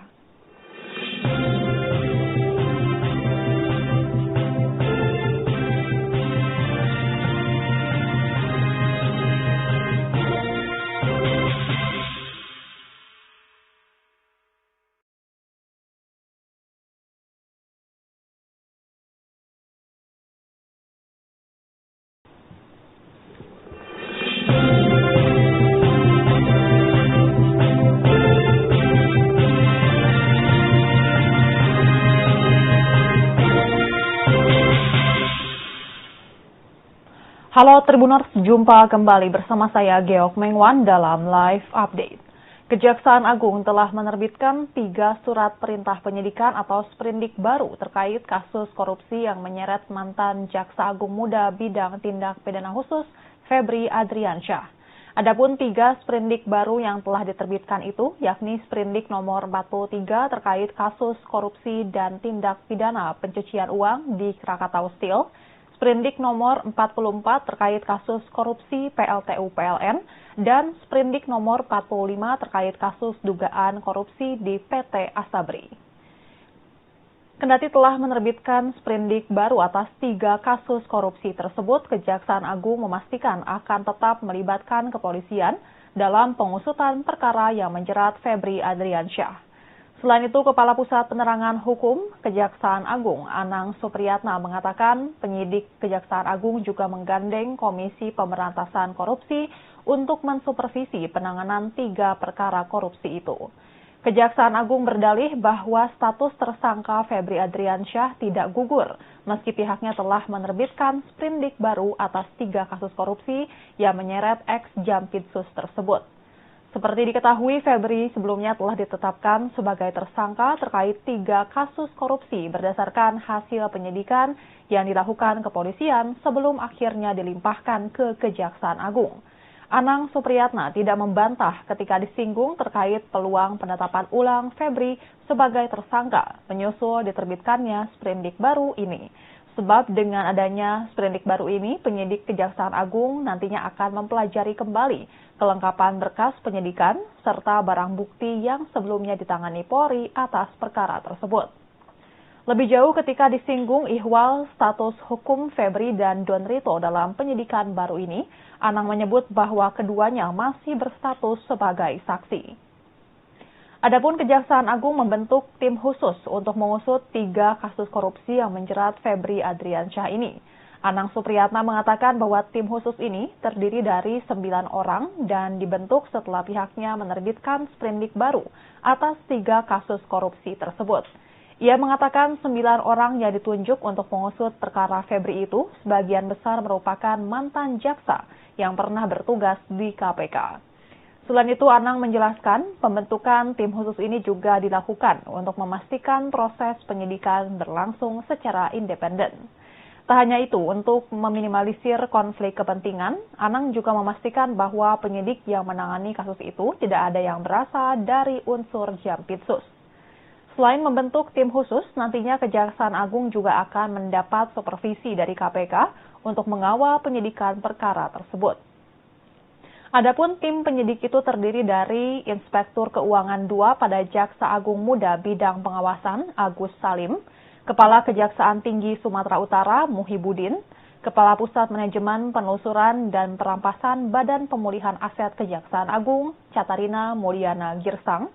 Halo Tribuners, jumpa kembali bersama saya Geok Mengwan dalam Live Update. Kejaksaan Agung telah menerbitkan 3 surat perintah penyidikan atau sprindik baru terkait kasus korupsi yang menyeret mantan Jaksa Agung Muda Bidang Tindak Pidana Khusus Febri Adriansyah. Adapun 3 sprindik baru yang telah diterbitkan itu, yakni Sprindik nomor 43 terkait kasus korupsi dan tindak pidana pencucian uang di Krakatau Steel, Sprindik nomor 44 terkait kasus korupsi PLTU PLN, dan Sprindik nomor 45 terkait kasus dugaan korupsi di PT Asabri. Kendati telah menerbitkan sprindik baru atas 3 kasus korupsi tersebut, Kejaksaan Agung memastikan akan tetap melibatkan kepolisian dalam pengusutan perkara yang menjerat Febri Adriansyah. Selain itu, Kepala Pusat Penerangan Hukum Kejaksaan Agung, Anang Supriyatna, mengatakan penyidik Kejaksaan Agung juga menggandeng Komisi Pemberantasan Korupsi untuk mensupervisi penanganan 3 perkara korupsi itu. Kejaksaan Agung berdalih bahwa status tersangka Febri Adriansyah tidak gugur, meski pihaknya telah menerbitkan sprindik baru atas 3 kasus korupsi yang menyeret ex-Jampitsus tersebut. Seperti diketahui, Febri sebelumnya telah ditetapkan sebagai tersangka terkait 3 kasus korupsi berdasarkan hasil penyidikan yang dilakukan kepolisian sebelum akhirnya dilimpahkan ke Kejaksaan Agung. Anang Supriyatna tidak membantah ketika disinggung terkait peluang penetapan ulang Febri sebagai tersangka menyusul diterbitkannya sprindik baru ini. Sebab dengan adanya sprindik baru ini, penyidik Kejaksaan Agung nantinya akan mempelajari kembali kelengkapan berkas penyidikan serta barang bukti yang sebelumnya ditangani Polri atas perkara tersebut. Lebih jauh ketika disinggung ihwal status hukum Febri dan Don Rito dalam penyidikan baru ini, Anang menyebut bahwa keduanya masih berstatus sebagai saksi. Adapun Kejaksaan Agung membentuk tim khusus untuk mengusut 3 kasus korupsi yang menjerat Febri Adriansyah ini. Anang Supriyatna mengatakan bahwa tim khusus ini terdiri dari 9 orang dan dibentuk setelah pihaknya menerbitkan sprindik baru atas 3 kasus korupsi tersebut. Ia mengatakan 9 orang yang ditunjuk untuk mengusut perkara Febri itu sebagian besar merupakan mantan jaksa yang pernah bertugas di KPK. Selain itu, Anang menjelaskan pembentukan tim khusus ini juga dilakukan untuk memastikan proses penyidikan berlangsung secara independen. Tak hanya itu, untuk meminimalisir konflik kepentingan, Anang juga memastikan bahwa penyidik yang menangani kasus itu tidak ada yang berasal dari unsur Jampitsus. Selain membentuk tim khusus, nantinya Kejaksaan Agung juga akan mendapat supervisi dari KPK untuk mengawal penyidikan perkara tersebut. Adapun tim penyidik itu terdiri dari Inspektur Keuangan 2 pada Jaksa Agung Muda Bidang Pengawasan Agus Salim, Kepala Kejaksaan Tinggi Sumatera Utara Muhibudin, Kepala Pusat Manajemen Penelusuran dan Perampasan Badan Pemulihan Aset Kejaksaan Agung Catarina Mulyana Girsang,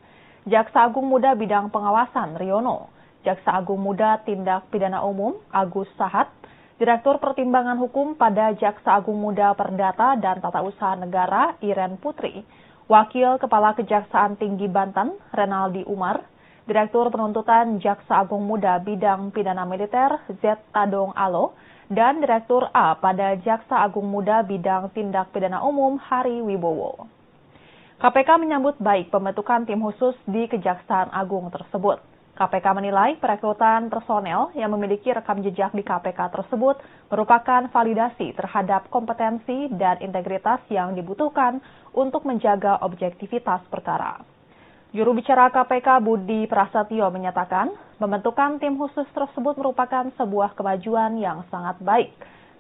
Jaksa Agung Muda Bidang Pengawasan Riono, Jaksa Agung Muda Tindak Pidana Umum Agus Sahat, Direktur Pertimbangan Hukum pada Jaksa Agung Muda Perdata dan Tata Usaha Negara Iren Putri, Wakil Kepala Kejaksaan Tinggi Banten Renaldi Umar, Direktur Penuntutan Jaksa Agung Muda Bidang Pidana Militer Z. Tadong Alo, dan Direktur A pada Jaksa Agung Muda Bidang Tindak Pidana Umum Hari Wibowo. KPK menyambut baik pembentukan tim khusus di Kejaksaan Agung tersebut. KPK menilai perekrutan personel yang memiliki rekam jejak di KPK tersebut merupakan validasi terhadap kompetensi dan integritas yang dibutuhkan untuk menjaga objektivitas perkara. Juru bicara KPK Budi Prasetyo menyatakan pembentukan tim khusus tersebut merupakan sebuah kemajuan yang sangat baik.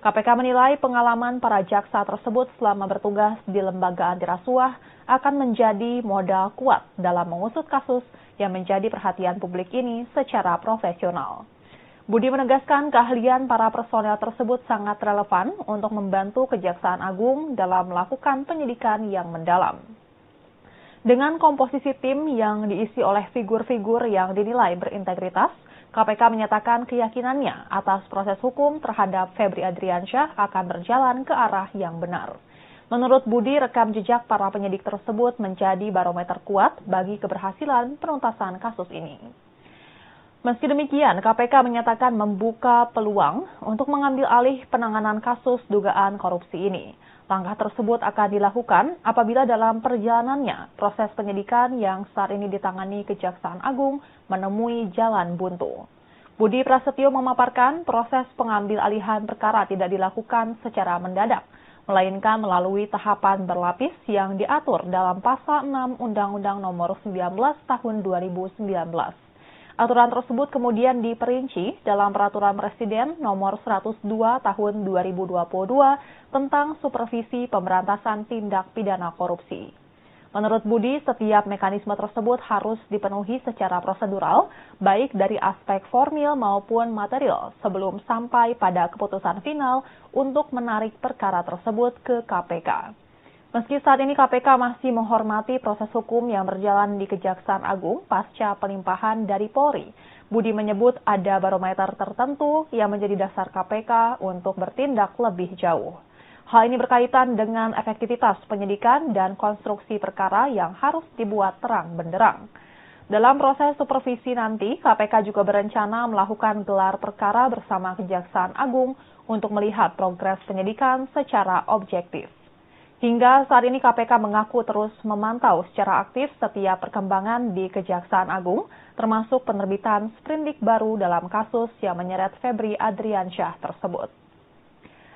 KPK menilai pengalaman para jaksa tersebut selama bertugas di lembaga anti rasuah akan menjadi modal kuat dalam mengusut kasus yang menjadi perhatian publik ini secara profesional. Budi menegaskan keahlian para personel tersebut sangat relevan untuk membantu Kejaksaan Agung dalam melakukan penyidikan yang mendalam. Dengan komposisi tim yang diisi oleh figur-figur yang dinilai berintegritas, KPK menyatakan keyakinannya atas proses hukum terhadap Febri Adriansyah akan berjalan ke arah yang benar. Menurut Budi, rekam jejak para penyidik tersebut menjadi barometer kuat bagi keberhasilan penuntasan kasus ini. Meski demikian, KPK menyatakan membuka peluang untuk mengambil alih penanganan kasus dugaan korupsi ini. Langkah tersebut akan dilakukan apabila dalam perjalanannya proses penyidikan yang saat ini ditangani Kejaksaan Agung menemui jalan buntu. Budi Prasetyo memaparkan proses pengambil alihan perkara tidak dilakukan secara mendadak, melainkan melalui tahapan berlapis yang diatur dalam Pasal 6 Undang-Undang Nomor 19 Tahun 2019. Aturan tersebut kemudian diperinci dalam Peraturan Presiden Nomor 102 Tahun 2022 tentang Supervisi Pemberantasan Tindak Pidana Korupsi. Menurut Budi, setiap mekanisme tersebut harus dipenuhi secara prosedural, baik dari aspek formil maupun material, sebelum sampai pada keputusan final untuk menarik perkara tersebut ke KPK. Meski saat ini KPK masih menghormati proses hukum yang berjalan di Kejaksaan Agung pasca pelimpahan dari Polri, Budi menyebut ada barometer tertentu yang menjadi dasar KPK untuk bertindak lebih jauh. Hal ini berkaitan dengan efektivitas penyidikan dan konstruksi perkara yang harus dibuat terang benderang. Dalam proses supervisi nanti, KPK juga berencana melakukan gelar perkara bersama Kejaksaan Agung untuk melihat progres penyidikan secara objektif. Hingga saat ini KPK mengaku terus memantau secara aktif setiap perkembangan di Kejaksaan Agung, termasuk penerbitan sprindik baru dalam kasus yang menyeret Febri Adriansyah tersebut.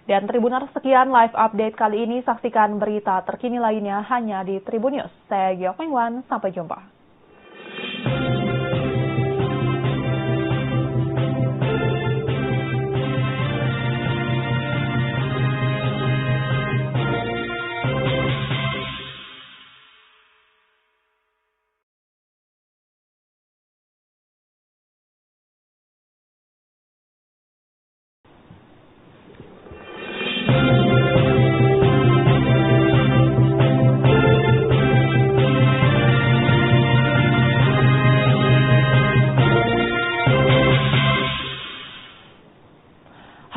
Dan Tribuners, sekian live update kali ini. Saksikan berita terkini lainnya hanya di Tribun News. Saya Geok Mengwan, sampai jumpa.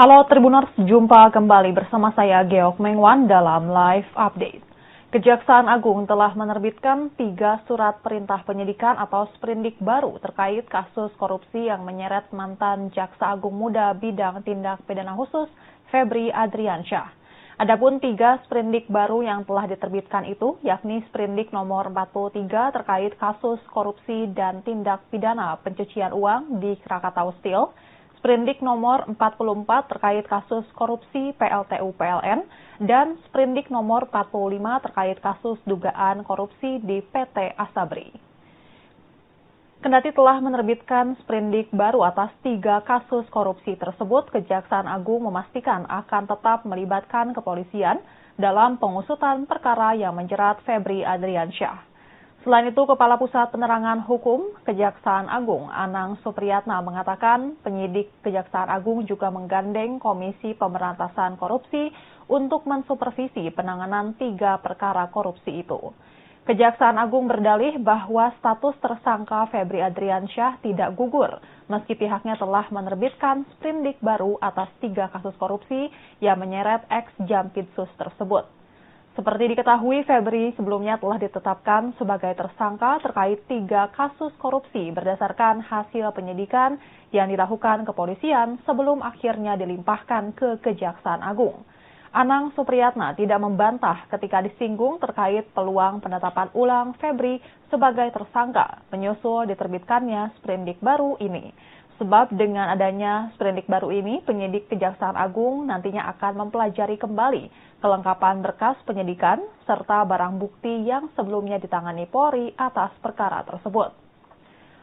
Halo Tribuners, jumpa kembali bersama saya Geok Mengwan dalam Live Update. Kejaksaan Agung telah menerbitkan 3 surat perintah penyidikan atau sprindik baru terkait kasus korupsi yang menyeret mantan Jaksa Agung Muda bidang tindak pidana khusus Febri Adriansyah. Adapun 3 sprindik baru yang telah diterbitkan itu, yakni sprindik nomor 43 terkait kasus korupsi dan tindak pidana pencucian uang di Krakatau Steel, sprindik nomor 44 terkait kasus korupsi PLTU PLN, dan sprindik nomor 45 terkait kasus dugaan korupsi di PT Asabri. Kendati telah menerbitkan sprindik baru atas 3 kasus korupsi tersebut, Kejaksaan Agung memastikan akan tetap melibatkan kepolisian dalam pengusutan perkara yang menjerat Febri Adriansyah. Selain itu, Kepala Pusat Penerangan Hukum Kejaksaan Agung, Anang Supriyatna, mengatakan penyidik Kejaksaan Agung juga menggandeng Komisi Pemberantasan Korupsi untuk mensupervisi penanganan 3 perkara korupsi itu. Kejaksaan Agung berdalih bahwa status tersangka Febri Adriansyah tidak gugur, meski pihaknya telah menerbitkan sprindik baru atas 3 kasus korupsi yang menyeret ex-Jampitsus tersebut. Seperti diketahui, Febri sebelumnya telah ditetapkan sebagai tersangka terkait 3 kasus korupsi berdasarkan hasil penyidikan yang dilakukan kepolisian sebelum akhirnya dilimpahkan ke Kejaksaan Agung. Anang Supriyatna tidak membantah ketika disinggung terkait peluang penetapan ulang Febri sebagai tersangka menyusul diterbitkannya sprindik baru ini. Sebab dengan adanya sprindik baru ini, penyidik Kejaksaan Agung nantinya akan mempelajari kembali kelengkapan berkas penyidikan serta barang bukti yang sebelumnya ditangani Polri atas perkara tersebut.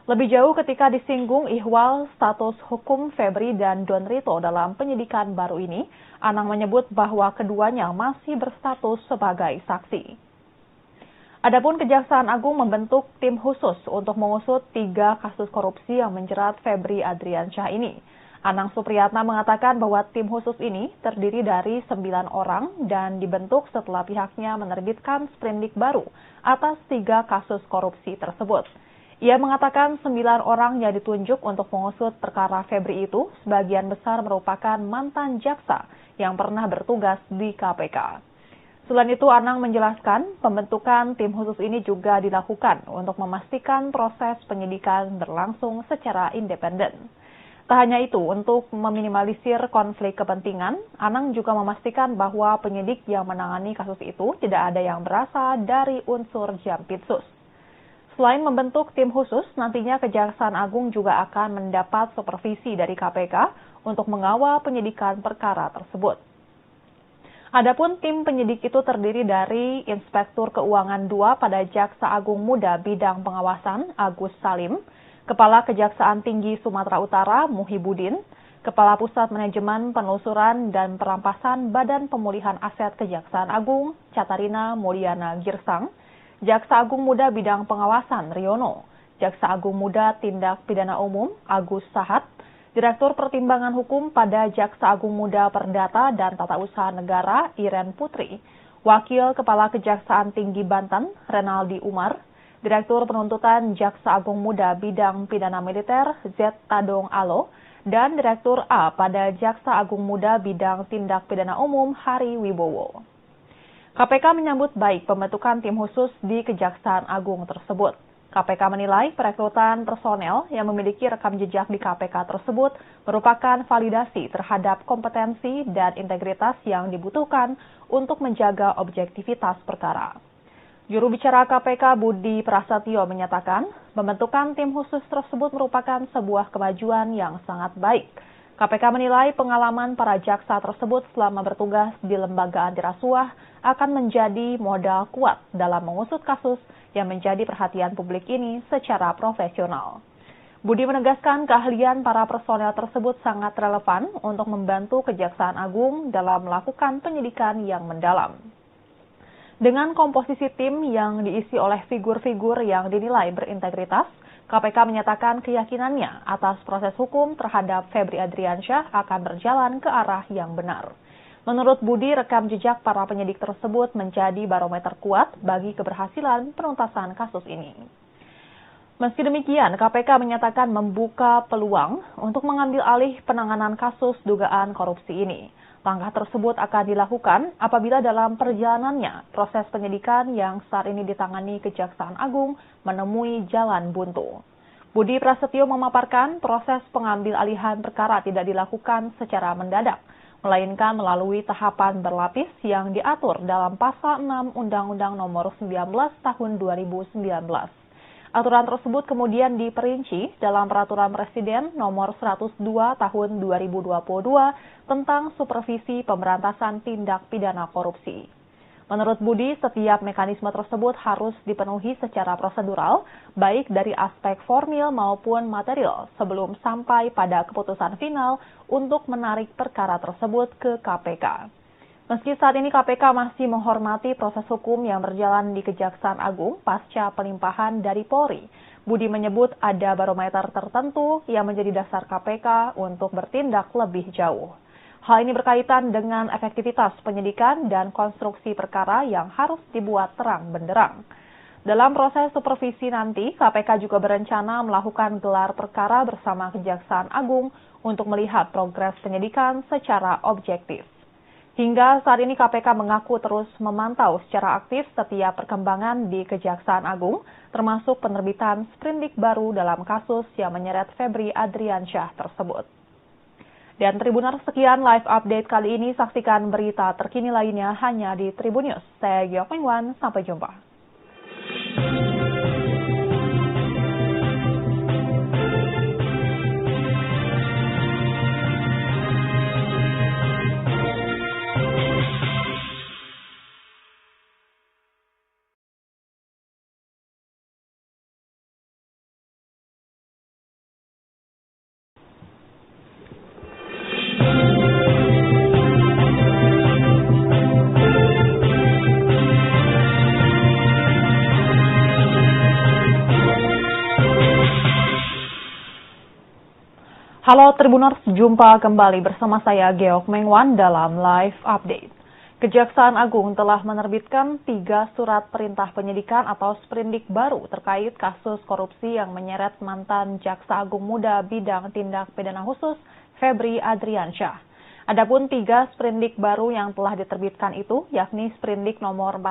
Lebih jauh ketika disinggung ihwal status hukum Febri dan Don Rito dalam penyidikan baru ini, Anang menyebut bahwa keduanya masih berstatus sebagai saksi. Adapun Kejaksaan Agung membentuk tim khusus untuk mengusut 3 kasus korupsi yang menjerat Febri Adriansyah ini. Anang Supriyatna mengatakan bahwa tim khusus ini terdiri dari 9 orang dan dibentuk setelah pihaknya menerbitkan sprindik baru atas 3 kasus korupsi tersebut. Ia mengatakan 9 orang yang ditunjuk untuk mengusut perkara Febri itu sebagian besar merupakan mantan jaksa yang pernah bertugas di KPK. Selain itu, Anang menjelaskan pembentukan tim khusus ini juga dilakukan untuk memastikan proses penyidikan berlangsung secara independen. Tak hanya itu, untuk meminimalisir konflik kepentingan, Anang juga memastikan bahwa penyidik yang menangani kasus itu tidak ada yang berasal dari unsur Jampitsus. Selain membentuk tim khusus, nantinya Kejaksaan Agung juga akan mendapat supervisi dari KPK untuk mengawal penyidikan perkara tersebut. Adapun tim penyidik itu terdiri dari Inspektur Keuangan II pada Jaksa Agung Muda Bidang Pengawasan Agus Salim, Kepala Kejaksaan Tinggi Sumatera Utara Muhibudin, Kepala Pusat Manajemen Penelusuran dan Perampasan Badan Pemulihan Aset Kejaksaan Agung Catarina Mulyana Girsang, Jaksa Agung Muda Bidang Pengawasan Riono, Jaksa Agung Muda Tindak Pidana Umum Agus Sahat, Direktur Pertimbangan Hukum pada Jaksa Agung Muda Perdata dan Tata Usaha Negara Iren Putri, Wakil Kepala Kejaksaan Tinggi Banten Renaldi Umar, Direktur Penuntutan Jaksa Agung Muda Bidang Pidana Militer Z. Tadong Alo, dan Direktur A pada Jaksa Agung Muda Bidang Tindak Pidana Umum Hari Wibowo. KPK menyambut baik pembentukan tim khusus di Kejaksaan Agung tersebut. KPK menilai perekrutan personel yang memiliki rekam jejak di KPK tersebut merupakan validasi terhadap kompetensi dan integritas yang dibutuhkan untuk menjaga objektivitas perkara. Juru bicara KPK Budi Prasetyo menyatakan, pembentukan tim khusus tersebut merupakan sebuah kemajuan yang sangat baik. KPK menilai pengalaman para jaksa tersebut selama bertugas di lembaga anti rasuah akan menjadi modal kuat dalam mengusut kasus yang menjadi perhatian publik ini secara profesional. Budi menegaskan keahlian para personel tersebut sangat relevan untuk membantu Kejaksaan Agung dalam melakukan penyidikan yang mendalam. Dengan komposisi tim yang diisi oleh figur-figur yang dinilai berintegritas, KPK menyatakan keyakinannya atas proses hukum terhadap Febri Adriansyah akan berjalan ke arah yang benar. Menurut Budi, rekam jejak para penyidik tersebut menjadi barometer kuat bagi keberhasilan penuntasan kasus ini. Meski demikian, KPK menyatakan membuka peluang untuk mengambil alih penanganan kasus dugaan korupsi ini. Langkah tersebut akan dilakukan apabila dalam perjalanannya proses penyidikan yang saat ini ditangani Kejaksaan Agung menemui jalan buntu. Budi Prasetyo memaparkan proses pengambil alihan perkara tidak dilakukan secara mendadak, melainkan melalui tahapan berlapis yang diatur dalam Pasal 6 Undang-Undang Nomor 19 Tahun 2019. Aturan tersebut kemudian diperinci dalam Peraturan Presiden Nomor 102 Tahun 2022 tentang Supervisi Pemberantasan Tindak Pidana Korupsi. Menurut Budi, setiap mekanisme tersebut harus dipenuhi secara prosedural, baik dari aspek formil maupun material, sebelum sampai pada keputusan final untuk menarik perkara tersebut ke KPK. Meski saat ini KPK masih menghormati proses hukum yang berjalan di Kejaksaan Agung pasca pelimpahan dari Polri, Budi menyebut ada barometer tertentu yang menjadi dasar KPK untuk bertindak lebih jauh. Hal ini berkaitan dengan efektivitas penyidikan dan konstruksi perkara yang harus dibuat terang benderang. Dalam proses supervisi nanti, KPK juga berencana melakukan gelar perkara bersama Kejaksaan Agung untuk melihat progres penyidikan secara objektif. Hingga saat ini KPK mengaku terus memantau secara aktif setiap perkembangan di Kejaksaan Agung, termasuk penerbitan sprindik baru dalam kasus yang menyeret Febri Adriansyah tersebut. Dan Tribuners, sekian live update kali ini. Saksikan berita terkini lainnya hanya di Tribun News. Saya Giok Mengwan, sampai jumpa. Halo Tribuners, jumpa kembali bersama saya Geok Mengwan dalam Live Update. Kejaksaan Agung telah menerbitkan 3 surat perintah penyidikan atau sprindik baru terkait kasus korupsi yang menyeret mantan Jaksa Agung Muda Bidang Tindak Pidana Khusus Febri Adriansyah. Adapun 3 sprindik baru yang telah diterbitkan itu yakni sprindik nomor 4